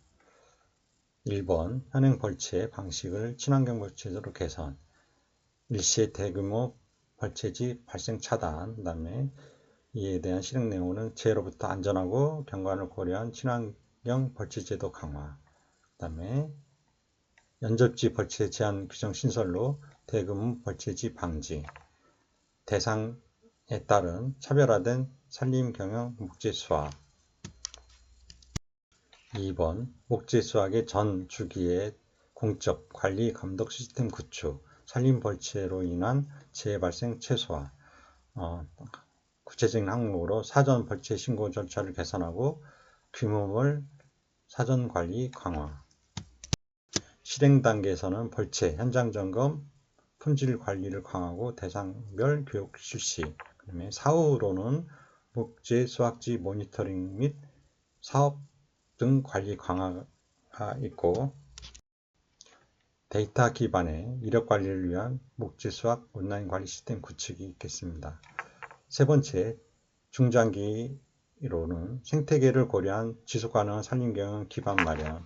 1번 현행 벌채 방식을 친환경 벌채로 개선, 일시의 대규모 벌채지 발생 차단, 그 다음에 이에 대한 실행 내용은 재해로부터 안전하고 경관을 고려한 친환경 벌채제도 강화, 그 다음에 연접지 벌채 제한 규정 신설로 대규모 벌채지 방지, 대상에 따른 차별화된 산림 경영 목재 수확. 2번 목재 수확의 전 주기의 공적 관리 감독 시스템 구축, 산림 벌채로 인한 재해 발생 최소화. 구체적인 항목으로 사전 벌채 신고 절차를 개선하고 규모별 사전 관리 강화. 실행 단계에서는 벌채 현장 점검, 품질 관리를 강화하고 대상별 교육 실시. 그다음에 사후로는 목재 수확지 모니터링 및 사업 등 관리 강화가 있고, 데이터 기반의 이력 관리를 위한 목재 수확 온라인 관리 시스템 구축이 있겠습니다. 세 번째, 중장기로는 생태계를 고려한 지속가능한 산림경영 기반 마련에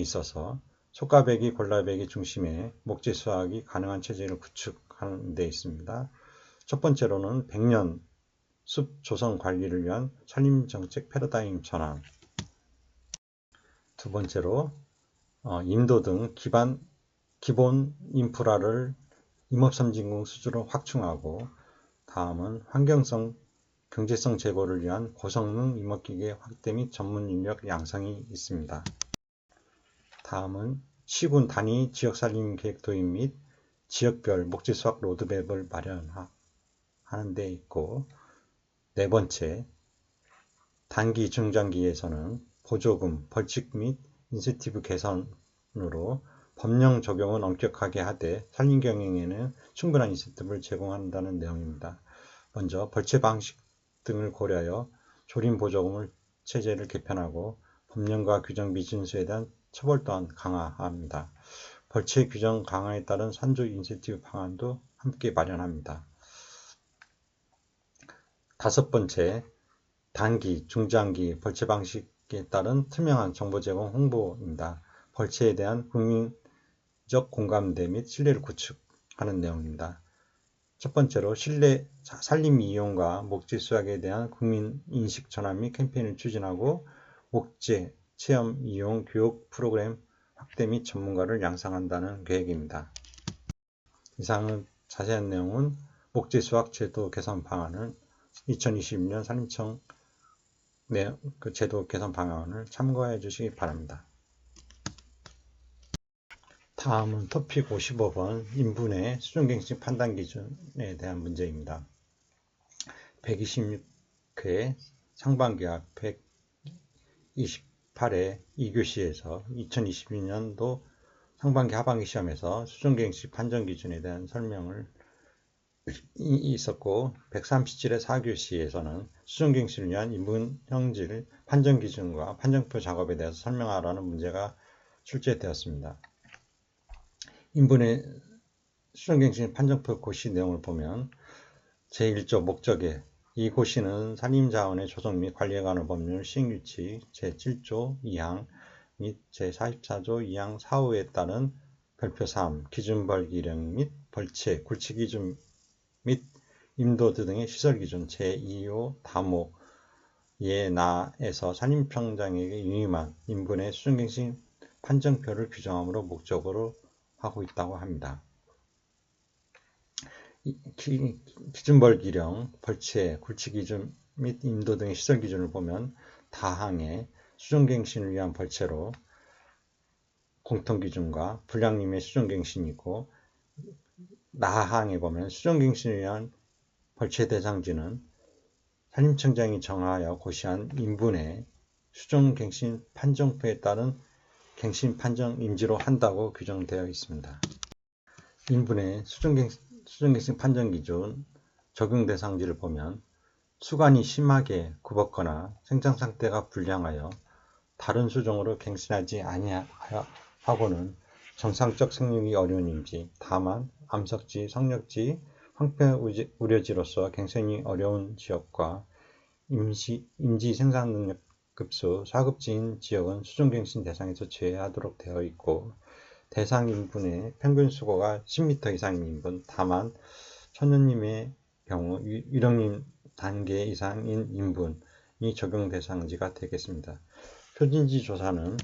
있어서 속가배기, 골라배기 중심의 목재 수확이 가능한 체제를 구축하는 데 있습니다. 첫 번째로는 100년 숲 조성 관리를 위한 산림정책 패러다임 전환. 두 번째로 인도 등 기본 인프라를 임업선진국 수준으로 확충하고, 다음은 환경성, 경제성 제고를 위한 고성능 임업기계 확대 및 전문 인력 양성이 있습니다. 다음은 시군 단위 지역산림 계획 도입 및 지역별 목재 수확 로드맵을 마련하는 데 있고, 네 번째, 단기 중장기에서는 보조금, 벌칙 및 인센티브 개선으로 법령 적용은 엄격하게 하되 산림경영에는 충분한 인센티브를 제공한다는 내용입니다. 먼저 벌채 방식 등을 고려하여 조림 보조금을 체제를 개편하고 법령과 규정 미준수에 대한 처벌 또한 강화합니다. 벌채 규정 강화에 따른 산조 인센티브 방안도 함께 마련합니다. 다섯 번째, 단기, 중장기 벌채 방식에 따른 투명한 정보 제공 홍보입니다. 벌채에 대한 국민적 공감대 및 신뢰를 구축하는 내용입니다. 첫 번째로 산림 이용과 목재 수확에 대한 국민 인식 전환 및 캠페인을 추진하고 목재 체험 이용 교육 프로그램 확대 및 전문가를 양성한다는 계획입니다. 이상은 자세한 내용은 목재 수확 제도 개선 방안을 2021년 산림청 그 제도 개선 방안을 참고해 주시기 바랍니다. 다음은 토픽 55번 인분의 수준갱신 판단 기준에 대한 문제입니다. 126회 상반기학 128회 2교시에서 2022년도 상반기 하반기 시험에서 수준갱신 판정 기준에 대한 설명을 있었고, 137회 4교시에서는 수준갱신을 위한 인분 형질 판정 기준과 판정표 작업에 대해서 설명하라는 문제가 출제되었습니다. 인분의 수준갱신 판정표 고시 내용을 보면 제1조 목적에 이 고시는 산림자원의 조성 및 관리에 관한 법률 시행규칙 제7조 2항 및 제44조 2항 4호에 따른 별표 3 기준벌 기령 및 벌채, 굴치 기준 및 임도드 등의 시설 기준 제2호 다목 예나에서 산림청장에게 유임한 인분의 수준갱신 판정표를 규정함으로 목적으로 하고 있다고 합니다. 기준벌 기령, 벌채, 굴치 기준 및 임도 등의 시설 기준을 보면 다항의 수준갱신을 위한 벌채로 공통기준과 불량림의 수준갱신이 있고, 나항에 보면 수준갱신을 위한 벌채 대상지는 산림청장이 정하여 고시한 인분의 수종갱신 판정표에 따른 갱신 판정 임시로 한다고 규정되어 있습니다. 인분의 수종갱신 판정 기준 적용 대상지를 보면 수관이 심하게 굽었거나 생장 상태가 불량하여 다른 수종으로 갱신하지 아니하고는 정상적 생육이 어려운 임지, 다만 암석지, 성역지, 황폐 우려지로서 갱신이 어려운 지역과 임지 생산 능력 급수 4급지인 지역은 수종갱신 대상에서 제외하도록 되어 있고, 대상 인분의 평균 수고가 10m 이상인 인분, 다만 천연님의 경우 유령님 단계 이상인 인분이 적용 대상지가 되겠습니다. 표준지 조사는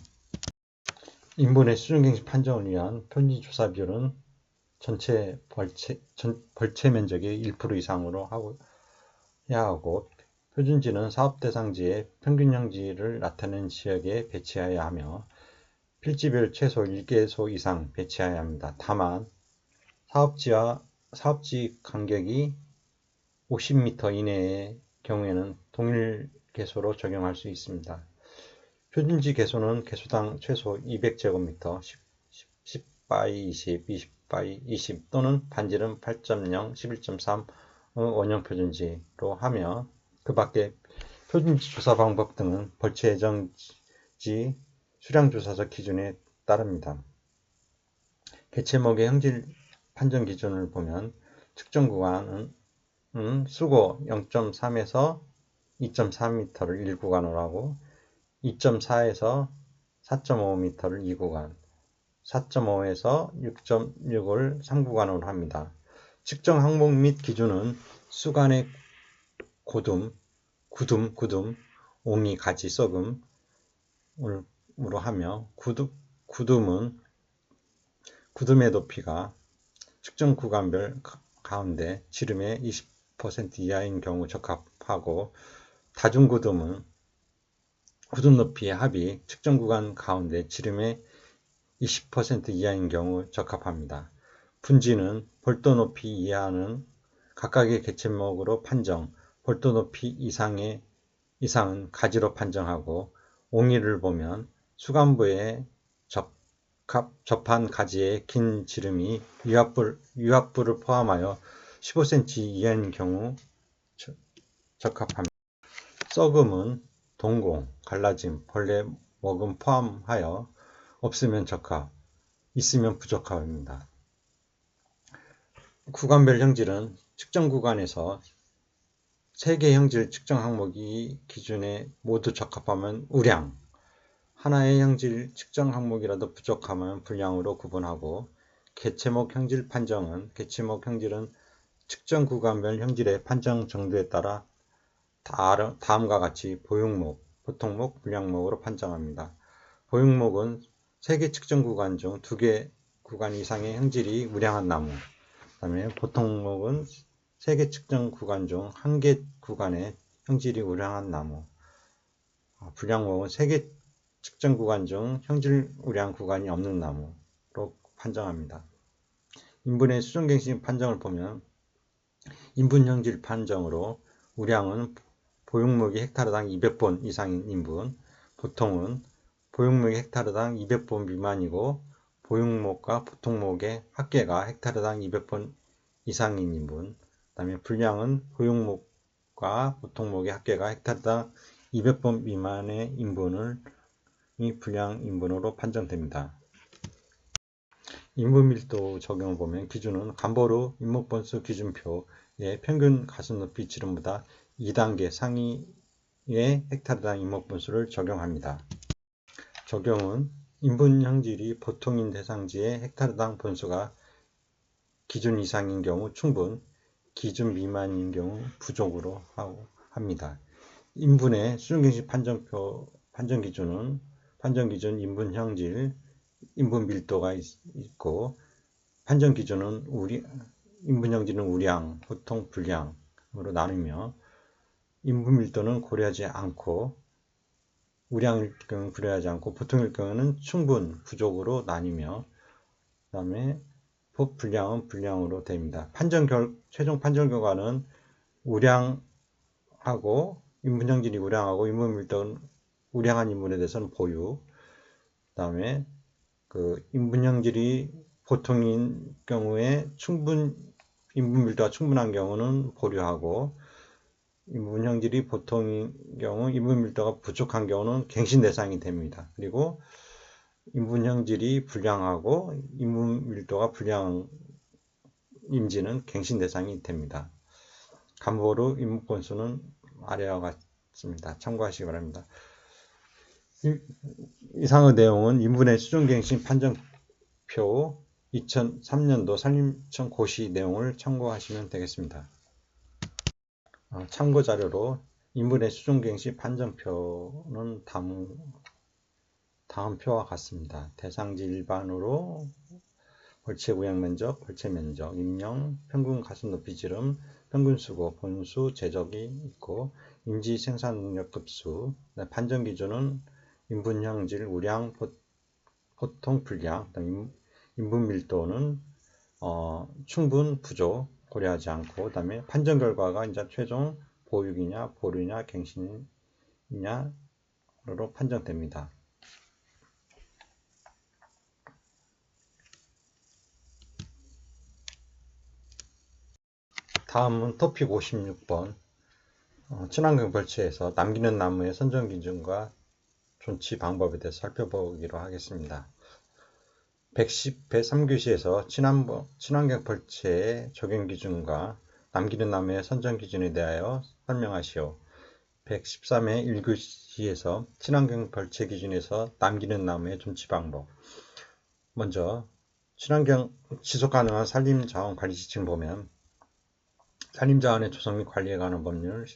인분의 수종갱신 판정을 위한 표준지 조사 비율은 전체 벌채 면적의 1% 이상으로 해야 하고, 표준지는 사업 대상지의 평균 형질을 나타내는 지역에 배치해야 하며 필지별 최소 1개소 이상 배치해야 합니다. 다만 사업지 간격이 50m 이내의 경우에는 동일 개소로 적용할 수 있습니다. 표준지 개소는 개소당 최소 200제곱미터 10x20, 20x20 또는 반지름 8.0, 11.3 원형 표준지로 하며, 그 밖에 표준지 조사 방법 등은 벌채 예정지 수량조사서 기준에 따릅니다. 개체목의 형질 판정 기준을 보면 측정 구간은 수고 0.3에서 2.4m를 1구간으로 하고 2.4에서 4.5m를 2구간, 4.5에서 6.6을 3구간으로 합니다. 측정 항목 및 기준은 수간의 구둠, 옹이, 가지, 썩음으로 하며, 구둠의 높이가 측정 구간별 가운데 지름의 20% 이하인 경우 적합하고, 다중구둠은 구둠 높이의 합이 측정 구간 가운데 지름의 20% 이하인 경우 적합합니다. 분지는 볼도 높이 이하는 각각의 개체목으로 판정, 볼도 높이 이상은 가지로 판정하고, 옹이를 보면 수간부에 접한 가지의 긴 지름이 유압부를 포함하여 15cm 이하인 경우 적합합니다. 썩음은 동공, 갈라짐, 벌레 먹음 포함하여 없으면 적합, 있으면 부적합입니다. 구간별 형질은 측정 구간에서 3개 형질 측정 항목이 기준에 모두 적합하면 우량, 하나의 형질 측정 항목이라도 부족하면 불량으로 구분하고, 개체목 형질 판정은 개체목 형질은 측정 구간별 형질의 판정 정도에 따라 다음과 같이 보육목, 보통목, 불량목으로 판정합니다. 보육목은 3개 측정 구간 중 2개 구간 이상의 형질이 우량한 나무, 그 다음에 보통목은 3개 측정 구간 중 1개 구간의 형질이 우량한 나무, 불량목은 3개 측정 구간 중 형질 우량 구간이 없는 나무로 판정합니다. 인분의 수종갱신 판정을 보면 인분 형질 판정으로 우량은 보육목이 헥타르당 200본 이상인 인분, 보통은 보육목이 헥타르당 200본 미만이고 보육목과 보통목의 합계가 헥타르당 200본 이상인 인분, 그 다음에 불량은 보육목과 보통목의 합계가 헥타르당 200본 미만의 인분이 불량 인분으로 판정됩니다. 인분 밀도 적용을 보면 기준은 간보루 인목번수 기준표의 평균 가슴 높이 지름보다 2단계 상위의 헥타르당 인목분수를 적용합니다. 적용은 인분 형질이 보통인 대상지의 헥타르당 번수가 기준 이상인 경우 충분, 기준 미만인 경우 부족으로 합니다. 인분의 수종갱신 판정 기준 인분 형질, 인분 밀도가 있고, 판정 기준은 인분 형질은 우량, 보통, 불량으로 나누며, 인분 밀도는 고려하지 않고, 우량일 경우는 고려하지 않고, 보통일 경우는 충분, 부족으로 나뉘며, 그 다음에 불량은 불량으로 됩니다. 최종 판정 결과는 우량 우량하고 인분형질이 우량하고 인분밀도는 우량한 인분에 대해서는 보유. 그다음에 그 인분형질이 보통인 경우에 인분밀도가 충분한 경우는 보류하고 인분형질이 보통인 경우 인분밀도가 부족한 경우는 갱신 대상이 됩니다. 그리고 인분형질이 불량하고 인분밀도가 불량 임지는 갱신 대상이 됩니다. 간보로 인분 건수는 아래와 같습니다. 참고하시기 바랍니다. 이상의 내용은 인분의 수준갱신 판정표 2003년도 산림청 고시 내용을 참고하시면 되겠습니다. 참고 자료로 인분의 수준갱신 판정표는 다음 표와 같습니다. 대상지 일반으로 벌채 구역 면적, 벌채 면적, 임령, 평균 가슴 높이 지름, 평균 수고, 본수, 제적이 있고 임지 생산 능력 급수, 판정 기준은 인분형질, 우량, 보통, 불량, 인분 밀도는 충분, 부족 고려하지 않고 그다음에 판정 결과가 이제 최종 보육이냐, 보류냐, 갱신이냐로 판정됩니다. 다음은 토픽 56번 친환경 벌채에서 남기는 나무의 선정 기준과 존치 방법에 대해서 살펴보기로 하겠습니다. 110회 3교시에서 친환경 벌채의 적용 기준과 남기는 나무의 선정 기준에 대하여 설명하시오. 113회 1교시에서 친환경 벌채 기준에서 남기는 나무의 존치 방법. 먼저 친환경 지속 가능한 산림 자원 관리 지침 보면 산림 자원의 조성 및 관리에 관한 법률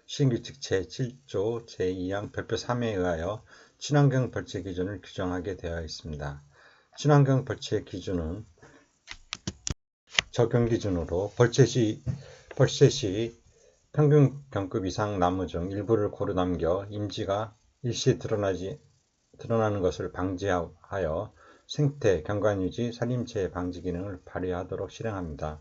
시행규칙 제7조 제2항 별표 3에 의하여 친환경 벌채 기준을 규정하게 되어 있습니다. 친환경 벌채 기준은 적용 기준으로 벌채 시 평균 경급 이상 나무 중 일부를 고루 남겨 임지가 일시에 드러나는 것을 방지하여 생태, 경관유지, 산림체의 방지 기능을 발휘하도록 실행합니다.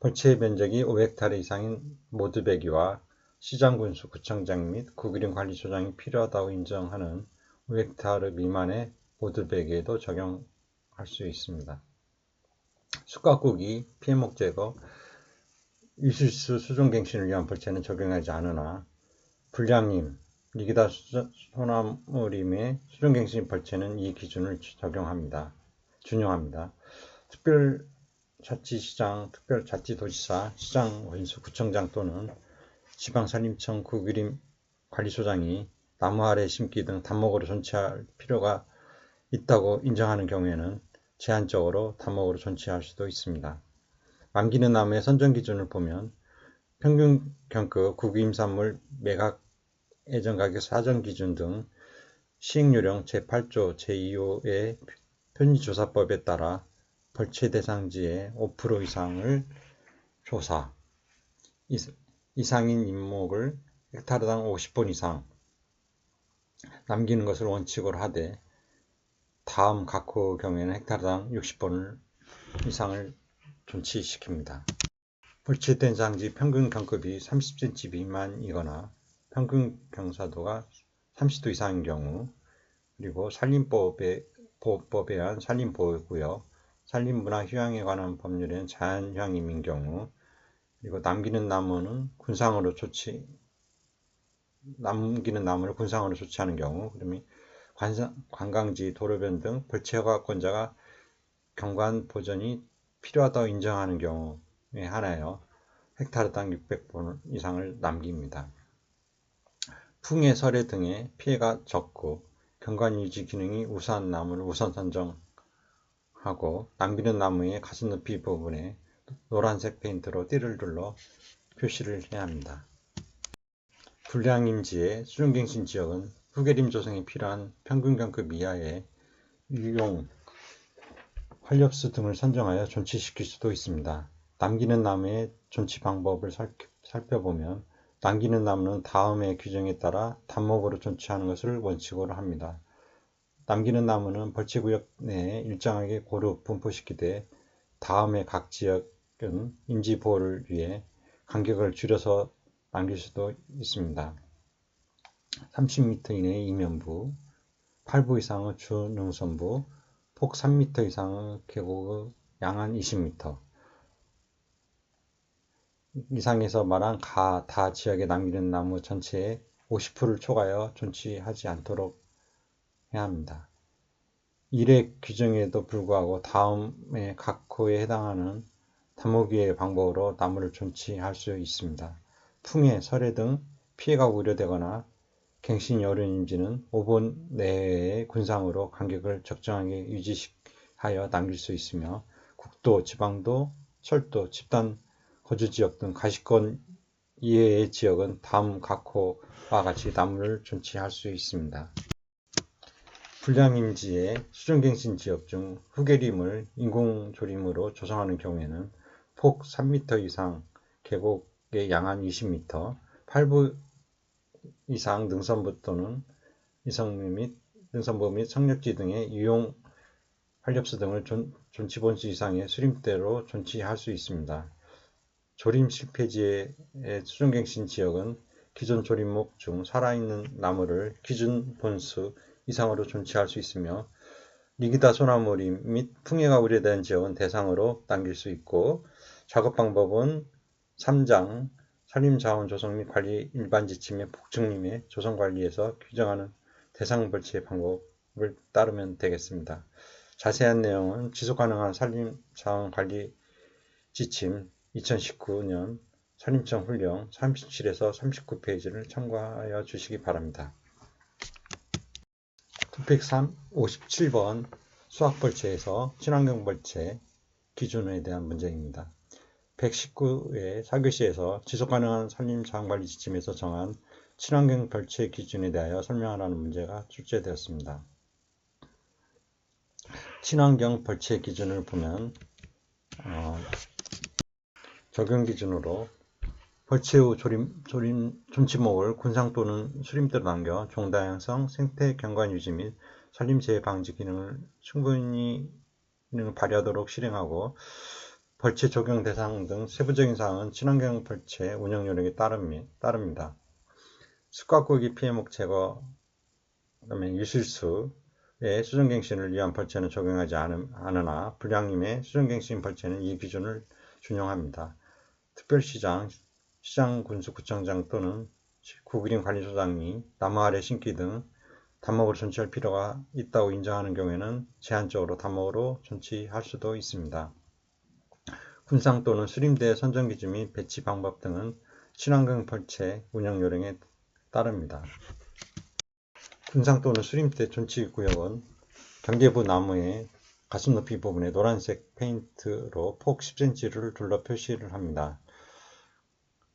벌채의 면적이 5헥타르 이상인 모두배기와 시장군수, 구청장 및 구기림 관리소장이 필요하다고 인정하는 5헥타르 미만의 모두배기에도 적용할 수 있습니다. 숯가꾸기, 피해목 제거, 유실수 수종갱신을 위한 벌채는 적용하지 않으나 불량임, 이기다 소나무림의 수종갱신 벌채는 이 기준을 준용합니다. 특별자치시장, 특별자치도지사, 시장, 원수, 구청장 또는 지방산림청 구기림 관리소장이 나무 아래 심기 등 단목으로 존치할 필요가 있다고 인정하는 경우에는 제한적으로 단목으로 존치할 수도 있습니다. 남기는 나무의 선정 기준을 보면 평균 경급 구기임산물 매각 예정가격 사정 기준 등 시행요령 제8조 제2호의 편의조사법에 따라 벌채 대상지의 5% 이상을 조사, 이상인 임목을 헥타르당 50번 이상 남기는 것을 원칙으로 하되 다음 각호 경우에는 헥타르당 60번 이상을 존치시킵니다. 벌채 대상지 평균 경급이 30cm 미만이거나 평균 경사도가 30도 이상인 경우, 그리고 산림법에 의한 산림보호구역, 산림문화 휴양에 관한 법률엔 자연휴양림인 경우, 그리고 남기는 나무를 군상으로 조치하는 경우, 그다음에 관광지, 도로변 등 벌채 허가권자가 경관 보전이 필요하다고 인정하는 경우에 한하여 헥타르당 600번 이상을 남깁니다. 풍해, 설해 등의 피해가 적고 경관 유지 기능이 우수한 나무를 우선 선정하고 남기는 나무의 가슴 높이 부분에 노란색 페인트로 띠를 둘러 표시를 해야 합니다. 불량임지의 수중갱신 지역은 후계림 조성이 필요한 평균 경급 이하의 유용, 활엽수 등을 선정하여 존치시킬 수도 있습니다. 남기는 나무의 존치 방법을 살펴보면 남기는 나무는 다음의 규정에 따라 단목으로 존치하는 것을 원칙으로 합니다. 남기는 나무는 벌채구역 내에 일정하게 고루 분포시키되 다음의 각 지역은 임지보호를 위해 간격을 줄여서 남길 수도 있습니다. 30m 이내의 이면부, 8부 이상의 주능선부, 폭 3m 이상의 계곡의 양한 20m 이상에서 말한 다 지역에 남기는 나무 전체의 50%를 초과하여 존치하지 않도록 해야 합니다. 이래 규정에도 불구하고 다음에 각 호에 해당하는 다목이의 방법으로 나무를 존치할 수 있습니다. 풍해, 설해 등 피해가 우려되거나 갱신이 어려운 임지는 5분 내외의 군상으로 간격을 적정하게 유지하여 남길 수 있으며 국도, 지방도, 철도, 집단 거주지역 등 가시권 이외의 지역은 다음 각호와 같이 나무를 존치할 수 있습니다. 불량임지의 수정갱신 지역 중 후계림을 인공조림으로 조성하는 경우에는 폭 3m 이상, 계곡의 양한 20m, 8부 이상 능선부 또는 능선부 및 성력지 등의 유용 활렵수 등을 존치본수 이상의 수림대로 존치할 수 있습니다. 조림 실패지의 수정갱신 지역은 기존 조림목 중 살아있는 나무를 기준 본수 이상으로 존치할 수 있으며 리기다 소나무리 및 풍해가 우려되는 지역은 대상으로 남길 수 있고 작업 방법은 3장 산림자원 조성 및 관리 일반 지침의 복층림의 조성 관리에서 규정하는 대상 벌채 방법을 따르면 되겠습니다. 자세한 내용은 지속가능한 산림자원 관리 지침 2019년 산림청 훈령 37에서 39페이지를 참고하여 주시기 바랍니다. 토픽 3, 57번 수학벌채에서 친환경벌채 기준에 대한 문제입니다. 119회 4교시에서 지속가능한 산림자원관리 지침에서 정한 친환경벌채 기준에 대하여 설명하라는 문제가 출제되었습니다. 친환경벌채 기준을 보면 적용 기준으로 벌채 후 존치목을 군상 또는 수림대로 남겨 종다양성, 생태 경관 유지 및 산림재해 방지 기능을 충분히 발휘하도록 실행하고 벌채 적용 대상 등 세부적인 사항은 친환경 벌채 운영 요령에 따릅니다. 숯가꾸기 피해목 제거, 그다음에 유실수의 수정갱신을 위한 벌채는 적용하지 않으나 불량림의 수정갱신 벌채는 이 기준을 준용합니다. 특별시장, 시장군수구청장 또는 구그림관리소장이 나무 아래 심기 등 단목으로 존치할 필요가 있다고 인정하는 경우에는 제한적으로 단목으로 존치할 수도 있습니다. 군상 또는 수림대 선정 기준 및 배치 방법 등은 친환경 벌채 운영 요령에 따릅니다. 군상 또는 수림대 존치 구역은 경계부 나무의 가슴 높이 부분에 노란색 페인트로 폭 10cm를 둘러 표시를 합니다.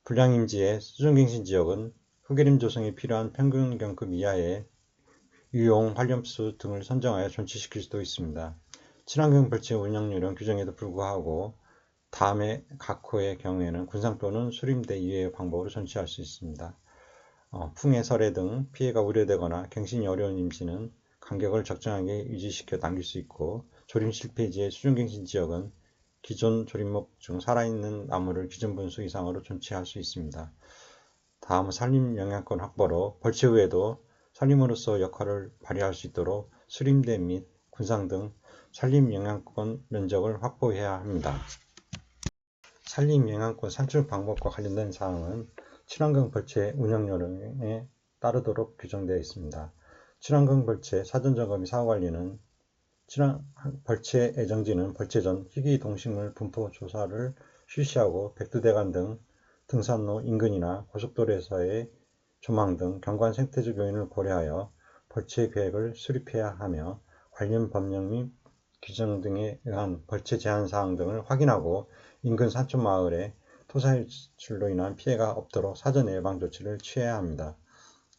불량임지의 수중갱신 지역은 흑예림 조성이 필요한 평균경급 이하의 유용 활염수 등을 선정하여 존치시킬 수도 있습니다. 친환경 벌채 운영 요령 규정에도 불구하고 다음의 각 호의 경우에는 군상 또는 수림대 이외의 방법으로 존치할 수 있습니다. 풍해, 설해 등 피해가 우려되거나 갱신이 어려운 임지는 간격을 적정하게 유지시켜 남길 수 있고 조림 실패지의 수중갱신 지역은 기존 조림목 중 살아있는 나무를 기준 분수 이상으로 존치할 수 있습니다. 다음은 산림 영향권 확보로 벌채 후에도 산림으로서 역할을 발휘할 수 있도록 수림대 및 군상 등 산림 영향권 면적을 확보해야 합니다. 산림 영향권 산출 방법과 관련된 사항은 친환경 벌채 운영 요령에 따르도록 규정되어 있습니다. 친환경 벌채 사전 점검 및 사후 관리는 벌채 애정지는 벌채 전 희귀 동식물 분포 조사를 실시하고 백두대간 등 등산로 인근이나 고속도로에서의 조망 등 경관 생태적 요인을 고려하여 벌채 계획을 수립해야 하며 관련 법령 및 규정 등에 의한 벌채 제한 사항 등을 확인하고 인근 산촌 마을에 토사일출로 인한 피해가 없도록 사전 예방 조치를 취해야 합니다.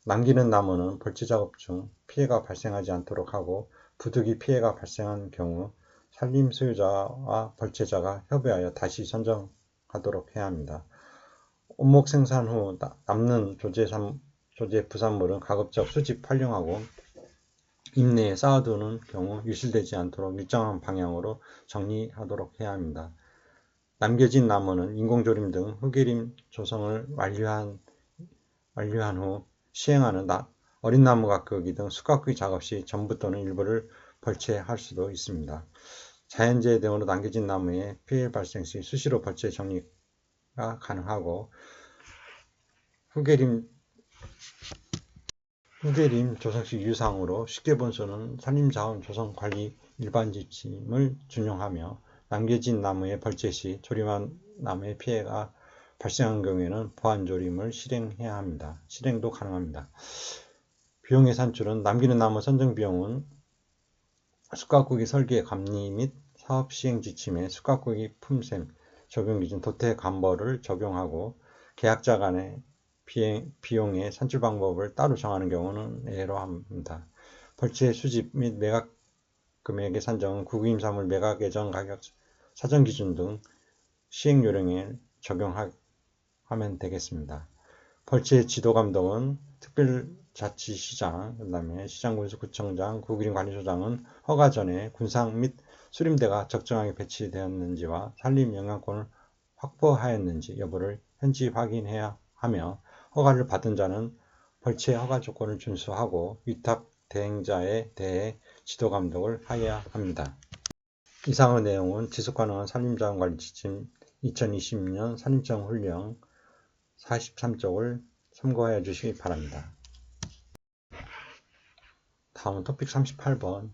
남기는 나무는 벌채 작업 중 피해가 발생하지 않도록 하고 부득이 피해가 발생한 경우 산림 소유자와 벌채자가 협의하여 다시 선정하도록 해야 합니다. 온목 생산 후 남는 조제 부산물은 가급적 수집 활용하고 임내에 쌓아두는 경우 유실되지 않도록 일정한 방향으로 정리하도록 해야 합니다. 남겨진 나무는 인공조림 등 흑예림 조성을 완료한 완료한 후 시행하는 어린 나무 가꾸기 등 숲가꾸기 작업 시 전부 또는 일부를 벌채할 수도 있습니다. 자연재해 등으로 남겨진 나무에 피해 발생 시 수시로 벌채 정리가 가능하고 후계림 조성식 유상으로 쉽게 본서는 산림자원 조성관리 일반 지침을 준용하며 남겨진 나무의 벌채 시 조림한 나무의 피해가 발생한 경우에는 보완조림을 실행해야 합니다. 실행도 가능합니다. 비용의 산출은 남기는 나무 선정 비용은 숲가꾸기 설계 감리 및 사업 시행 지침에 숲가꾸기 품셈 적용 기준 도태감벌을 적용하고 계약자 간의 비용의 산출 방법을 따로 정하는 경우는 예로 합니다. 벌채 수집 및 매각 금액의 산정은 구구임사물 매각 예정 가격 사전 기준 등 시행 요령에 적용하면 되겠습니다. 벌채 지도 감독은 특별자치시장, 그다음에 시장군수 구청장, 구기림관리소장은 허가 전에 군상 및 수림대가 적정하게 배치되었는지와 산림 영향권을 확보하였는지 여부를 현지 확인해야 하며 허가를 받은 자는 벌채 허가 조건을 준수하고 위탁 대행자에 대해 지도 감독을 하여야 합니다. 이상의 내용은 지속가능한 산림자원관리 지침 2020년 산림청 훈령 43쪽을 참고하여 주시기 바랍니다. 다음은 토픽 38번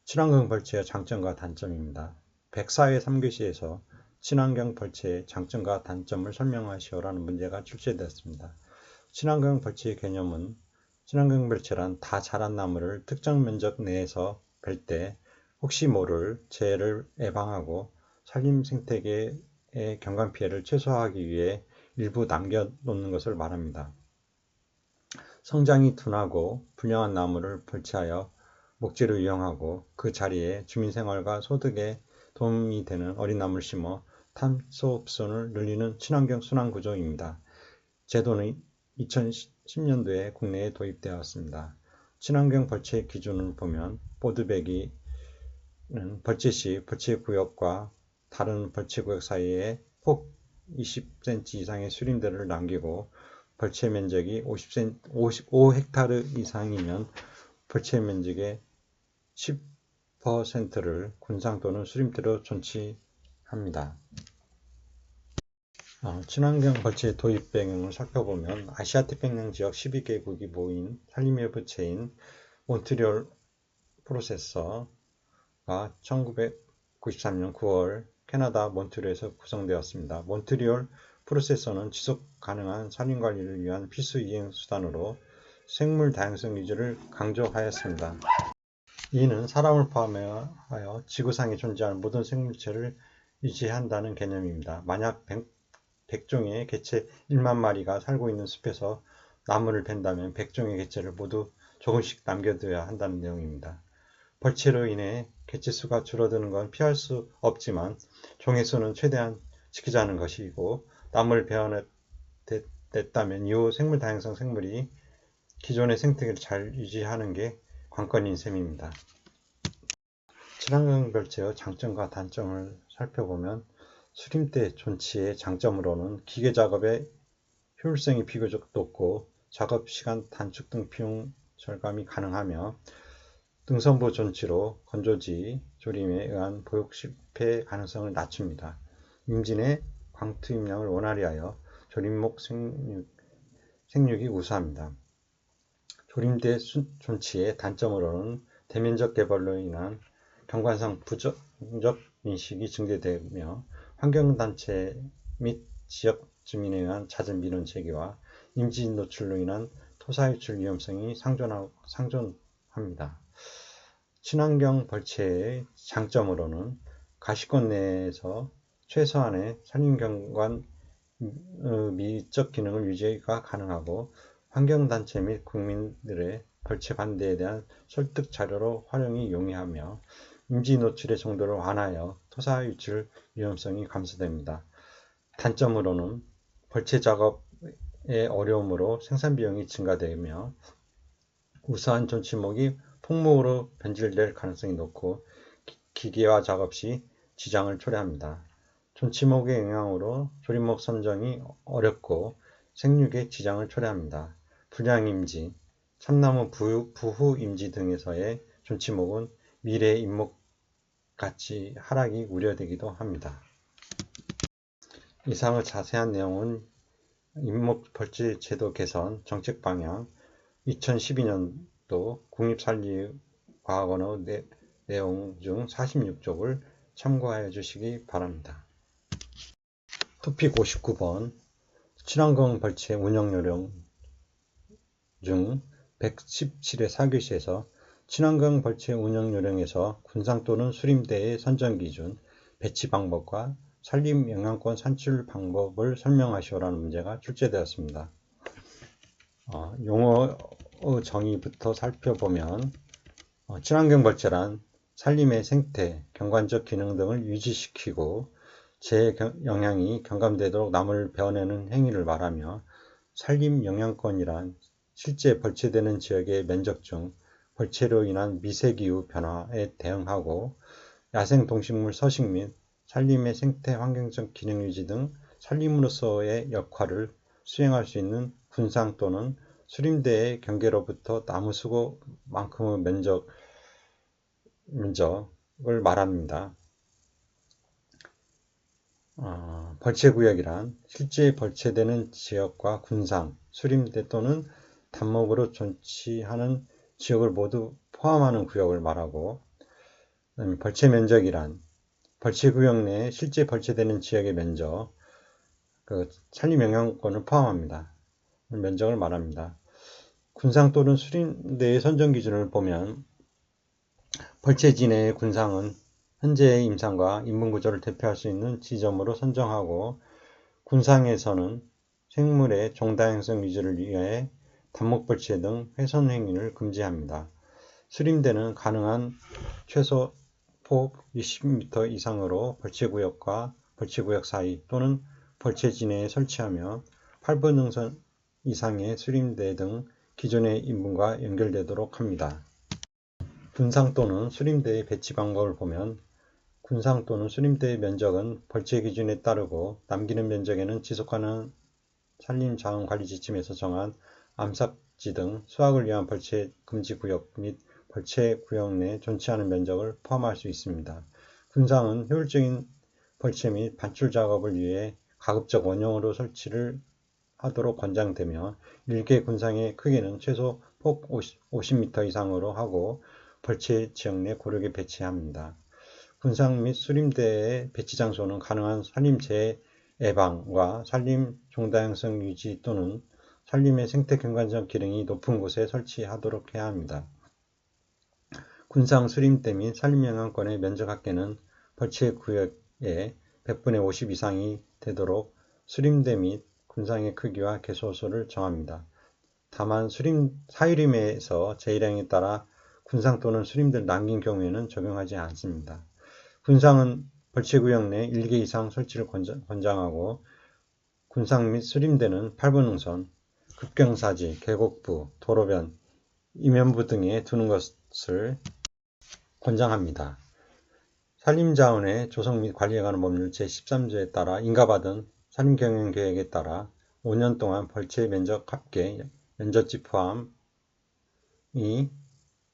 친환경 벌채의 장점과 단점입니다. 104회 3교시에서 친환경 벌채의 장점과 단점을 설명하시오라는 문제가 출제되었습니다. 친환경 벌채의 개념은 친환경 벌채란 다 자란 나무를 특정 면적 내에서 벨 때 혹시 모를 재해를 예방하고 산림 생태계의 경관 피해를 최소화하기 위해 일부 남겨놓는 것을 말합니다. 성장이 둔하고 불량한 나무를 벌채하여 목재로 이용하고 그 자리에 주민생활과 소득에 도움이 되는 어린 나무를 심어 탄소 흡수를 늘리는 친환경 순환 구조입니다. 제도는 2010년도에 국내에 도입되었습니다. 친환경 벌채 기준을 보면 보드배기는 벌채 시 벌채 구역과 다른 벌채 구역 사이에 폭 20cm 이상의 수림대를 남기고 벌채 면적이 55헥타르 이상이면 벌채 면적의 10%를 군상 또는 수림대로 존치합니다. 친환경 벌채 도입 배경을 살펴보면 아시아 태평양 지역 12개국이 모인 산림협의체인 몬트리올 프로세서가 1993년 9월 캐나다 몬트리올에서 구성되었습니다. 몬트리올 프로세서는 지속 가능한 산림 관리를 위한 필수 이행 수단으로 생물 다양성 유지를 강조하였습니다. 이는 사람을 포함하여 지구상에 존재하는 모든 생물체를 유지한다는 개념입니다. 만약 100종의 개체 1만 마리가 살고 있는 숲에서 나무를 벤다면 100종의 개체를 모두 조금씩 남겨둬야 한다는 내용입니다. 벌채로 인해 개체 수가 줄어드는 건 피할 수 없지만 종의 수는 최대한 지키자는 것이고 나무를 베어냈다면 이후 생물 다양성 생물이 기존의 생태계를 잘 유지하는 게 관건인 셈입니다. 친환경 벌채의 장점과 단점을 살펴보면 수림대 존치의 장점으로는 기계 작업의 효율성이 비교적 높고 작업 시간 단축 등 비용 절감이 가능하며 등선부 존치로 건조지 조림에 의한 보육 실패 가능성을 낮춥니다. 임진의 광투입량을 원활히 하여 조림목 생육이 우수합니다. 조림대 존치의 단점으로는 대면적 개발로 인한 경관상 부정적 인식이 증대되며 환경단체 및 지역 주민에 의한 잦은 민원 제기와 임시 노출로 인한 토사 유출 위험성이 상존합니다. 친환경 벌채의 장점으로는 가시권 내에서 최소한의 산림경관 미적 기능을 유지가 가능하고 환경단체 및 국민들의 벌채 반대에 대한 설득 자료로 활용이 용이하며 임시 노출의 정도를 완화하여 토사 유출 위험성이 감소됩니다. 단점으로는 벌채 작업의 어려움으로 생산 비용이 증가되며 우수한 존치목이 폭목으로 변질될 가능성이 높고 기계화 작업 시 지장을 초래합니다. 존치목의 영향으로 조림목 선정이 어렵고 생육에 지장을 초래합니다. 불량임지, 참나무 부후임지 등에서의 존치목은 미래의 임목 가치 하락이 우려되기도 합니다. 이상의 자세한 내용은 임목벌채제도 개선 정책 방향 2012년도 국립산림과학원의 내용 중 46쪽을 참고하여 주시기 바랍니다. 토픽 59번 친환경 벌채 운영요령 중 117의 4교시에서 친환경 벌채 운영요령에서 군상 또는 수림대의 선정 기준, 배치 방법과 산림 영양권 산출 방법을 설명하시오라는 문제가 출제되었습니다. 용어 정의부터 살펴보면 친환경 벌채란 산림의 생태, 경관적 기능 등을 유지시키고 재영향이 경감되도록 나무를 베어내는 행위를 말하며 산림 영양권이란 실제 벌채되는 지역의 면적 중 벌채로 인한 미세기후 변화에 대응하고 야생동식물 서식 및 산림의 생태 환경적 기능 유지 등 산림으로서의 역할을 수행할 수 있는 군상 또는 수림대의 경계로부터 나무 수고만큼의 면적을 말합니다. 벌채구역이란 실제 벌채되는 지역과 군상, 수림대 또는 단목으로 존치하는 지역을 모두 포함하는 구역을 말하고, 벌채 면적이란 벌채구역 내에 실제 벌채되는 지역의 면적, 산림 영향권을 포함합니다. 면적을 말합니다. 군상 또는 수림대의 선정 기준을 보면 벌채지 내의 군상은 현재의 임상과 인문구조를 대표할 수 있는 지점으로 선정하고 군상에서는 생물의 종다양성 유지를 위해 단목벌채 등 훼손 행위를 금지합니다. 수림대는 가능한 최소 폭 20m 이상으로 벌채구역과 벌채구역 사이 또는 벌채지 내에 설치하며 8분 능선 이상의 수림대 등 기존의 인문과 연결되도록 합니다. 군상 또는 수림대의 배치 방법을 보면 군상 또는 수림대의 면적은 벌채 기준에 따르고 남기는 면적에는 지속가능한 산림자원관리 지침에서 정한 암삭지 등 수확을 위한 벌채 금지구역 및 벌채 구역 내 존치하는 면적을 포함할 수 있습니다. 군상은 효율적인 벌채 및 반출 작업을 위해 가급적 원형으로 설치를 하도록 권장되며 일개 군상의 크기는 최소 폭 50m 이상으로 하고 벌채 지역 내 고르게 배치합니다. 군상 및 수림대의 배치 장소는 가능한 산림 재예방과 산림 종다양성 유지 또는 산림의 생태 경관적 기능이 높은 곳에 설치하도록 해야 합니다. 군상, 수림대 및 산림영향권의 면적 합계는 벌채 구역의 100분의 50 이상이 되도록 수림대 및 군상의 크기와 개소수를 정합니다. 다만 사유림에서 제일량에 따라 군상 또는 수림대를 남긴 경우에는 적용하지 않습니다. 군상은 벌채구역 내 1개 이상 설치를 권장하고 군상 및 수림대는 8분 능선, 급경사지, 계곡부, 도로변, 이면부 등에 두는 것을 권장합니다. 산림자원의 조성 및 관리에 관한 법률 제13조에 따라 인가받은 산림경영계획에 따라 5년 동안 벌채 면적 합계 면적지 포함이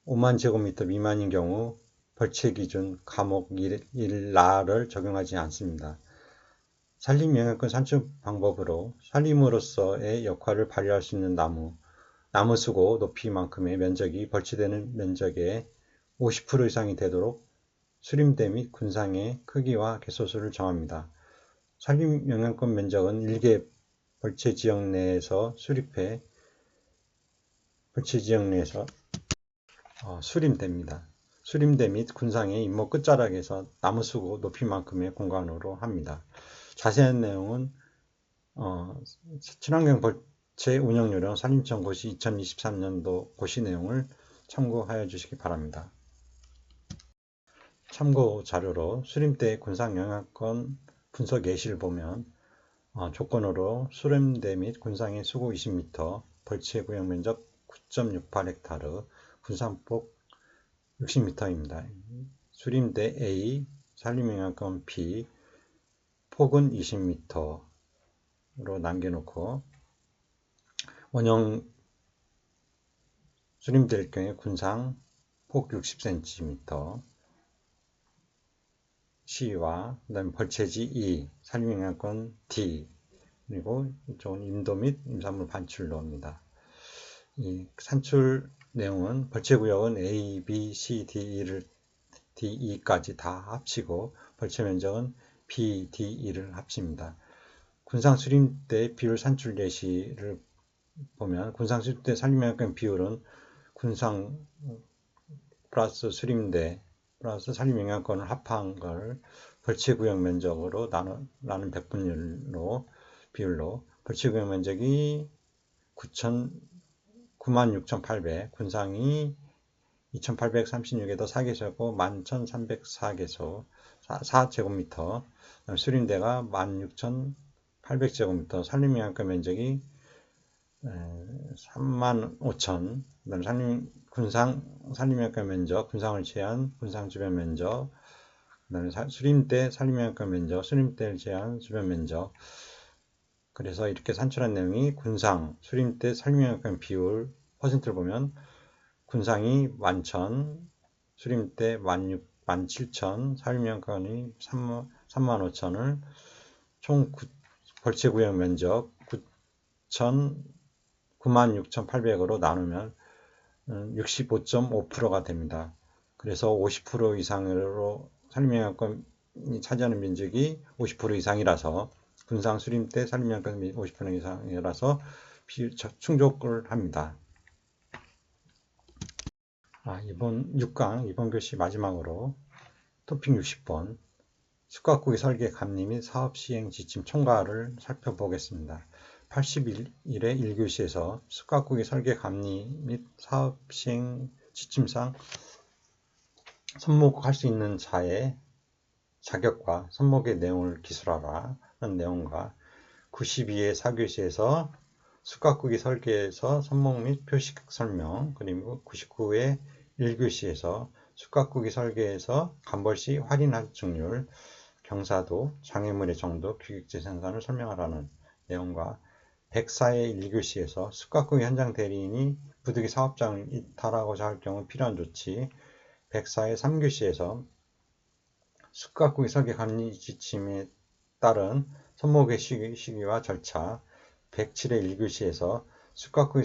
5만 제곱미터 미만인 경우 벌채 기준 과목 1라를 적용하지 않습니다. 산림영향권 산출 방법으로 산림으로서의 역할을 발휘할 수 있는 나무 수고 높이만큼의 면적이 벌채되는 면적의 50% 이상이 되도록 수림대 및 군상의 크기와 개소수를 정합니다. 산림영향권 면적은 일개 벌채 지역 내에서 수립해 벌채 지역 내에서 수림됩니다. 수림대 및 군상의 임목 끝자락에서 나무 수고 높이만큼의 공간으로 합니다. 자세한 내용은 친환경 벌채 운영요령 산림청 고시 2023년도 고시 내용을 참고하여 주시기 바랍니다. 참고 자료로 수림대 군상 영향권 분석 예시를 보면 조건으로 수림대 및 군상의 수고 20m, 벌채 구역 면적 9.68헥타르, 군상폭 60m입니다. 수림대 A, 산림영향권 B, 폭은 20m로 남겨놓고 원형 수림될 경우에 군상 폭 60cm C와 그다음에 벌채지 E, 산림영향권 D, 그리고 이쪽은 임도 및 임산물 반출로입니다. 이 산출 내용은 벌채구역은 A, B, C, D까지 다 합치고 벌채 면적은 B, DE를 합칩니다. 군상 수림대 비율 산출 예시를 보면 군상 수림대 산림영향권 비율은 군상 플러스 수림대 플러스 산림영향권을 합한 걸 벌채구역 면적으로 나눈 백분율로 비율로 벌채구역 면적이 96,800, 군상이 2,836에도 4개소였고 11,304개소 4제곱미터, 수림대가 16,800제곱미터, 산림영향권 면적이 35,000, 군상 산림영향권 면적, 군상을 제한 군상 주변 면적, 그다음에 수림대 산림영향권 면적, 수림대를 제한 주변 면적. 그래서 이렇게 산출한 내용이 군상, 수림대 산림영향권 비율 퍼센트를 보면 군상이 11,000, 수림대 17,000, 산림영향권이 35,000을 총 벌채구역 면적 96,800으로 나누면 65.5%가 됩니다. 그래서 50% 이상으로 산림영향권이 차지하는 면적이 50% 이상이라서 군상 수림대 산림영향권 50% 이상이라서 충족을 합니다. 이번 6강, 이번 교시 마지막으로 토픽 60번 숙각구기 설계 감리 및 사업 시행 지침 총괄을 살펴보겠습니다. 81일의 1교시에서 숙각구기 설계 감리 및 사업 시행 지침상 선목할 수 있는 자의 자격과 선목의 내용을 기술하라 는 내용과 92의 4교시에서 숙각구기 설계에서 선목 및 표식 설명, 그리고 99의 1교시에서 숙각구기 설계에서 간벌시 확인 할증률, 경사도, 장애물의 정도, 규격재 생산을 설명하라는 내용과 104의 1교시에서 숙각구기 현장 대리인이 부득이 사업장을 이탈하고자 할 경우 필요한 조치, 104의 3교시에서 숙각구기 설계 감리 지침에 따른 선목의 시기와 절차, 107의 1교시에서 숙각구기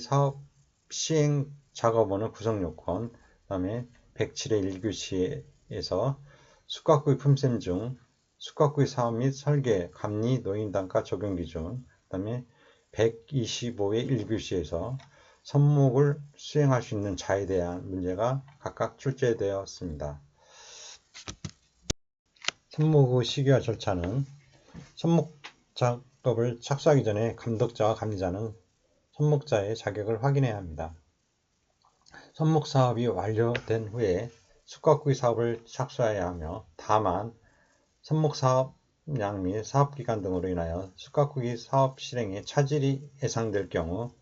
사업 시행 작업원의 구성 요건, 그 다음에 107의 1교시에서 숙각구기 품셈 중 숙각구기 사업 및 설계, 감리, 노인단가 적용 기준, 그 다음에 125의 1교시에서 선목을 수행할 수 있는 자에 대한 문제가 각각 출제되었습니다. 선목의 시기와 절차는 선목 작업을 착수하기 전에 감독자와 감리자는 선목자의 자격을 확인해야 합니다. 선목 사업이 완료된 후에 숙각구기 사업을 착수해야 하며, 다만 선목 사업량 및 사업기간 등으로 인하여 숙각구기 사업 실행에 차질이 예상될 경우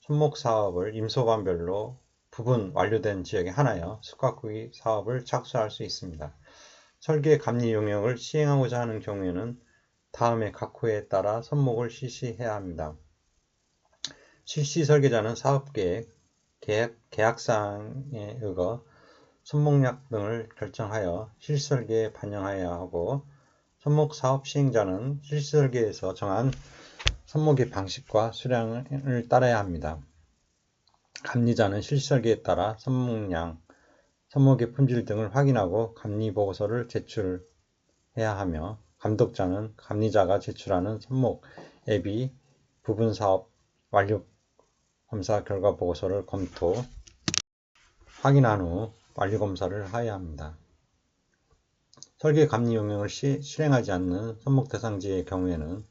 선목 사업을 임소반별로 부분 완료된 지역에 한하여 숙각구기 사업을 착수할 수 있습니다. 설계 감리 용역을 시행하고자 하는 경우에는 다음의 각 호에 따라 선목을 실시해야 합니다. 실시 설계자는 사업계획, 계약사항에 의거 선목량 등을 결정하여 실설계에 반영하여야 하고, 선목사업 시행자는 실설계에서 정한 선목의 방식과 수량을 따라야 합니다. 감리자는 실설계에 따라 선목량, 선목의 품질 등을 확인하고 감리보고서를 제출해야 하며, 감독자는 감리자가 제출하는 선목 예비 부분사업 완료 검사 결과 보고서를 검토, 확인한 후 완료검사를 하여야 합니다. 설계 감리 용역을 실행하지 않는 선목 대상지의 경우에는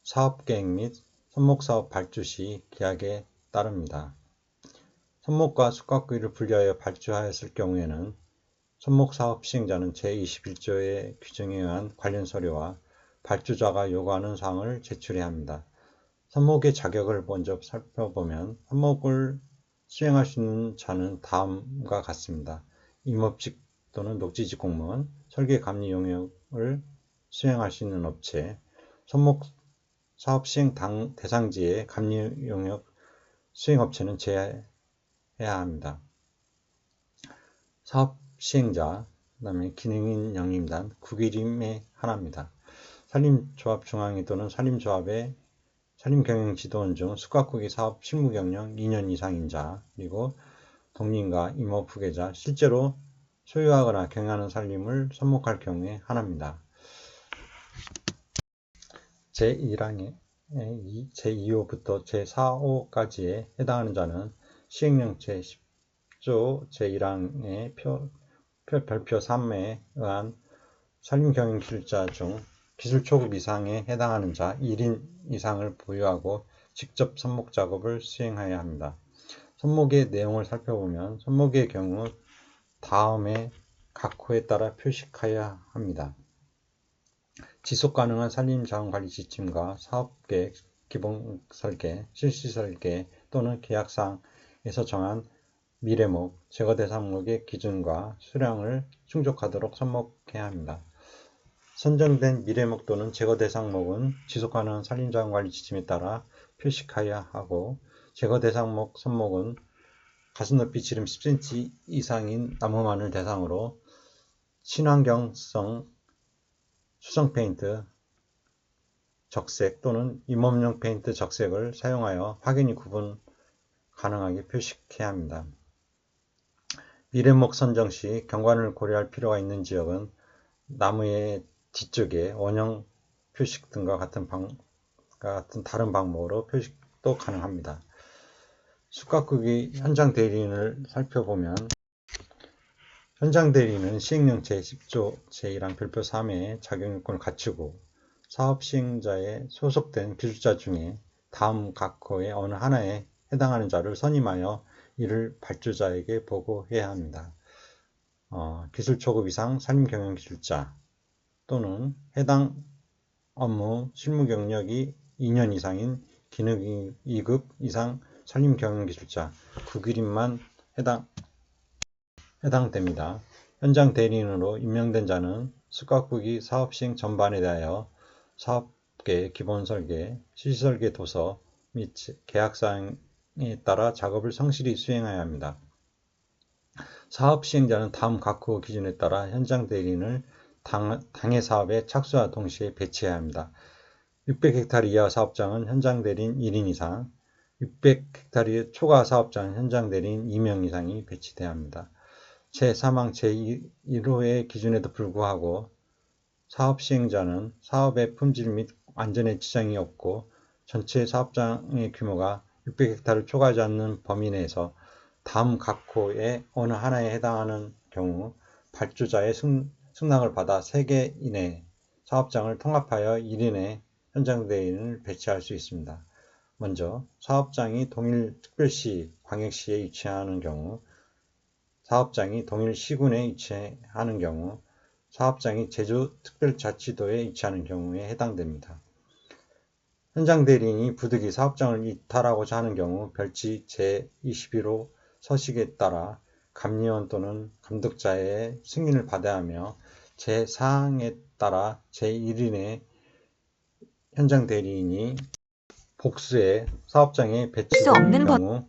사업계획 및 선목사업 발주 시 계약에 따릅니다. 선목과 숙각구기를 분리하여 발주하였을 경우에는 선목사업 시행자는 제21조의 규정에 의한 관련 서류와 발주자가 요구하는 사항을 제출해야 합니다. 선목의 자격을 먼저 살펴보면 선목을 수행할 수 있는 자는 다음과 같습니다. 임업직 또는 녹지직 공무원, 설계 감리 용역을 수행할 수 있는 업체, 선목 사업 시행 대상지의 감리 용역 수행업체는 제외해야 합니다. 사업 시행자, 그 다음에 기능인 영림단, 국유림의 하나입니다. 산림조합 중앙회 또는 산림조합의 산림경영지도원 중 숙각국이 사업 실무경력 2년 이상인 자, 그리고 동림과 임업 후계자, 실제로 소유하거나 경영하는 산림을 선목할 경우에 하나입니다. 제1항의 제2호부터 제4호까지에 해당하는 자는 시행령 제10조 제1항의 별표 3에 의한 산림경영기술자 중 기술 초급 이상에 해당하는 자 1인 이상을 보유하고 직접 선목 작업을 수행해야 합니다. 선목의 내용을 살펴보면 선목의 경우 다음에 각 호에 따라 표시해야 합니다. 지속가능한 산림자원관리 지침과 사업계획, 기본설계, 실시설계 또는 계약사항에서 정한 미래목, 제거대상목의 기준과 수량을 충족하도록 선목해야 합니다. 선정된 미래목 또는 제거대상목은 지속가능한 산림자원관리 지침에 따라 표시해야 하고, 제거대상목 선목은 가슴높이 지름 10cm 이상인 나무만을 대상으로 친환경성 수성 페인트 적색 또는 임업용 페인트 적색을 사용하여 확연히 구분 가능하게 표시해야 합니다. 미래목 선정 시 경관을 고려할 필요가 있는 지역은 나무의 뒤쪽에 원형 표식 등과 같은 다른 방법으로 표식도 가능합니다. 숙각국이 현장 대리인을 살펴보면 현장 대리인은 시행령 제10조 제1항 별표 3의 자격요건을 갖추고 사업 시행자에 소속된 기술자 중에 다음 각 호의 어느 하나에 해당하는 자를 선임하여 이를 발주자에게 보고해야 합니다. 기술 초급 이상 산림경영기술자 또는 해당 업무 실무 경력이 2년 이상인 기능 2급 이상 산림경영기술자, 국유림만 해당됩니다. 현장 대리인으로 임명된 자는 숙각국이 사업 시행 전반에 대하여 사업계획 기본 설계, 실시설계 도서 및 계약사항에 따라 작업을 성실히 수행해야 합니다. 사업 시행자는 다음 각 호 기준에 따라 현장 대리인을 당해 사업에 착수와 동시에 배치해야 합니다. 600헥타르 이하 사업장은 현장 대리인 1인 이상, 600헥타르 초과 사업장은 현장 대리인 2명 이상이 배치돼야 합니다. 제3항 제1호의 기준에도 불구하고 사업 시행자는 사업의 품질 및 안전에 지장이 없고 전체 사업장의 규모가 600헥타르를 초과하지 않는 범위 내에서 다음 각 호의 어느 하나에 해당하는 경우 발주자의 승낙을 받아 3개 이내 사업장을 통합하여 1인의 현장 대리인을 배치할 수 있습니다. 먼저 사업장이 동일 특별시, 광역시에 위치하는 경우, 사업장이 동일 시군에 위치하는 경우, 사업장이 제주특별자치도에 위치하는 경우에 해당됩니다. 현장 대리인이 부득이 사업장을 이탈하고자 하는 경우 별지 제21호 서식에 따라 감리원 또는 감독자의 승인을 받아야 하며 제4항에 따라 제1인의 현장 대리인이 복수의 사업장에 배치된 경우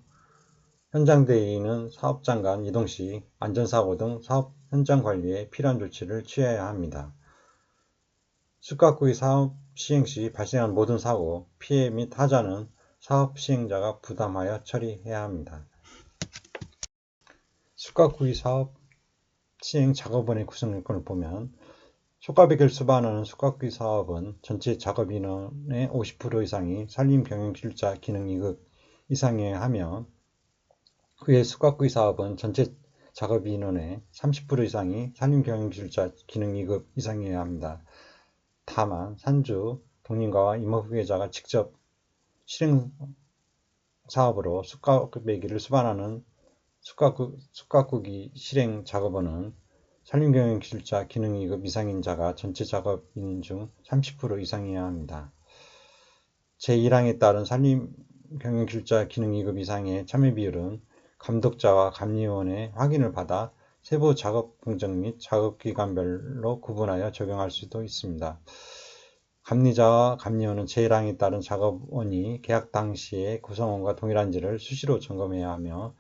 현장 대리인은 사업장 간 이동 시 안전사고 등 사업 현장 관리에 필요한 조치를 취해야 합니다. 숙각국이 사업 시행 시 발생한 모든 사고, 피해 및 하자는 사업 시행자가 부담하여 처리해야 합니다. 숙각국이 사업 시행 작업원의 구성 요건을 보면 속가비를 수반하는 숙각국이 사업은 전체 작업 인원의 50% 이상이 산림경영기술자 기능 2급 이상이어야 하며 그의 숙각국이 사업은 전체 작업 인원의 30% 이상이 산림경영기술자 기능 2급 이상이어야 합니다. 다만 산주, 동림가와 임업후계자가 직접 실행 사업으로 숙각배기를 수반하는 숙각국이 실행 작업원은 산림경영기술자 기능 2급 이상인 자가 전체 작업인 중 30% 이상이어야 합니다. 제1항에 따른 산림경영기술자 기능 2급 이상의 참여 비율은 감독자와 감리원의 확인을 받아 세부 작업 공정 및 작업 기간별로 구분하여 적용할 수도 있습니다. 감리자와 감리원은 제1항에 따른 작업원이 계약 당시에 구성원과 동일한지를 수시로 점검해야 하며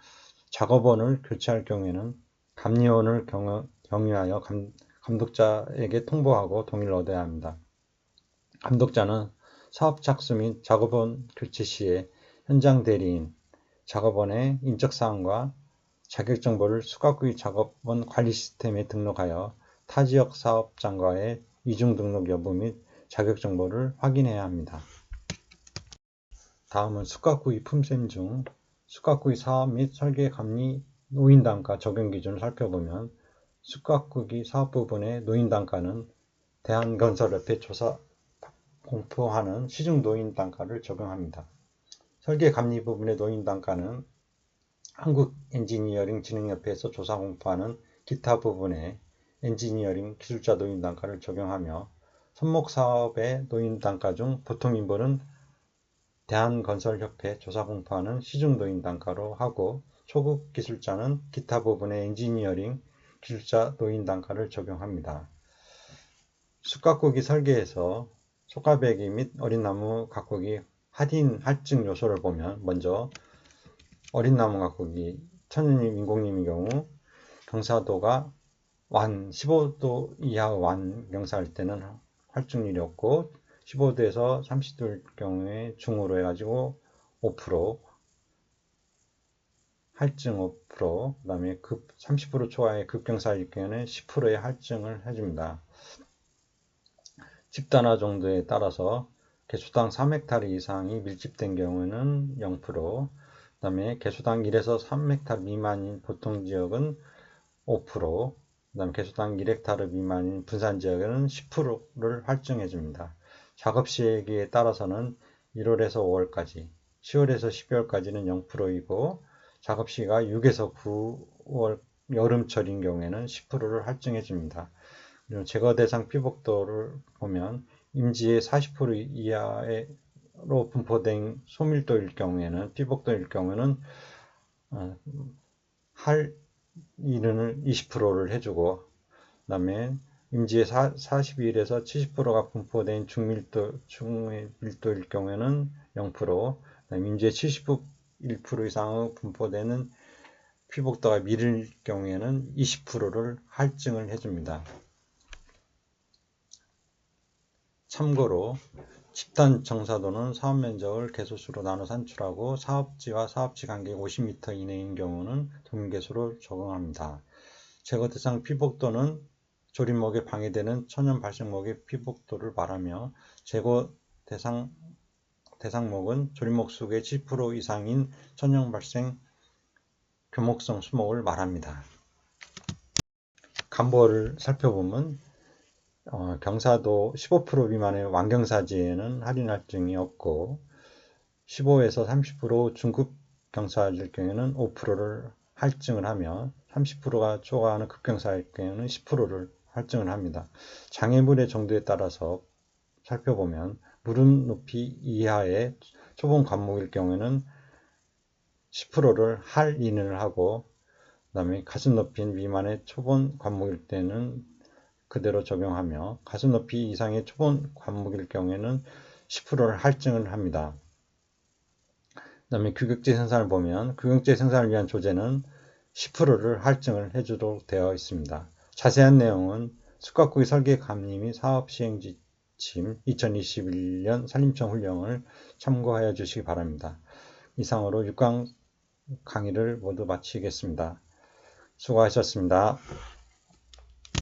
작업원을 교체할 경우에는 감리원을 경유하여 감독자에게 통보하고 동의를 얻어야 합니다. 감독자는 사업 착수 및 작업원 교체 시에 현장 대리인, 작업원의 인적사항과 자격정보를 수각구의 작업원 관리 시스템에 등록하여 타지역 사업장과의 이중 등록 여부 및 자격정보를 확인해야 합니다. 다음은 수각구의 품셈 중 수각구의 사업 및 설계 감리 노인단가 적용 기준을 살펴보면 수각구의 사업 부분의 노인단가는 대한건설협회 조사 공표하는 시중 노인단가를 적용합니다. 설계 감리 부분의 노인단가는 한국엔지니어링진흥협회에서 조사 공표하는 기타 부분의 엔지니어링 기술자 노인단가를 적용하며 손목사업의 노인단가 중 보통인보는 대한건설협회 조사 공표하는 시중 노인단가로 하고 초급 기술자는 기타 부분의 엔지니어링 기술자 노인단가를 적용합니다. 숯가꾸기 설계에서 솥가배기 및 어린나무 가꾸기 할증 요소를 보면 먼저 어린나무 가꾸기 천연님 인공님의 경우 경사도가 15도 이하의 완 경사할 때는 할증률이 없고 15도에서 30도일 경우에 중으로 해가지고 5% 할증 5%, 그 다음에 30% 초과의 급경사일 경우에는 10%의 할증을 해줍니다. 집단화 정도에 따라서 개수당 3헥타르 이상이 밀집된 경우에는 0%, 그 다음에 개수당 1에서 3헥타르 미만인 보통 지역은 5%, 그 다음에 개수당 1헥타르 미만인 분산 지역에는 10%를 할증해줍니다. 작업 시기에 따라서는 1월에서 5월까지, 10월에서 12월까지는 0%이고 작업 시기가 6에서 9월 여름철인 경우에는 10%를 할증해줍니다. 그리고 제거 대상 피복도를 보면 임지의 40% 이하로 분포된 소밀도일 경우에는 피복도일 경우에는 할인을 20%를 해주고 그 다음에 임지의 42일에서 70%가 분포된 중밀도일 경우에는 0%, 그다음에 임지의 71% 이상의 분포되는 피복도가 밀일 경우에는 20%를 할증을 해줍니다. 참고로 집단 정사도는 사업 면적을 개소수로 나눠 산출하고 사업지와 사업지 간격 50m 이내인 경우는 동일개수로 적용합니다. 제거 대상 피복도는 조립목에 방해되는 천연 발생목의 피복도를 말하며 제거 대상목은 조립목 수의 70% 이상인 천연 발생 교목성 수목을 말합니다. 간보를 살펴보면 경사도 15% 미만의 완경사지에는 할인 할증이 없고 15에서 30% 중급 경사일 경우에는 5%를 할증을 하며 30%가 초과하는 급경사일 경우에는 10%를 할증을 합니다. 장애물의 정도에 따라서 살펴보면 무릎 높이 이하의 초본 관목일 경우에는 10%를 할인을 하고 그 다음에 가슴 높이 미만의 초본 관목일 때는 그대로 적용하며 가슴 높이 이상의 초본 관목일 경우에는 10%를 할증을 합니다. 그 다음에 규격제 생산을 보면 규격제 생산을 위한 조제는 10%를 할증을 해주도록 되어 있습니다. 자세한 내용은 숯가꾸기 설계 감리 및 사업 시행 지침 2021년 산림청 훈령을 참고하여 주시기 바랍니다. 이상으로 6강 강의를 모두 마치겠습니다. 수고하셨습니다.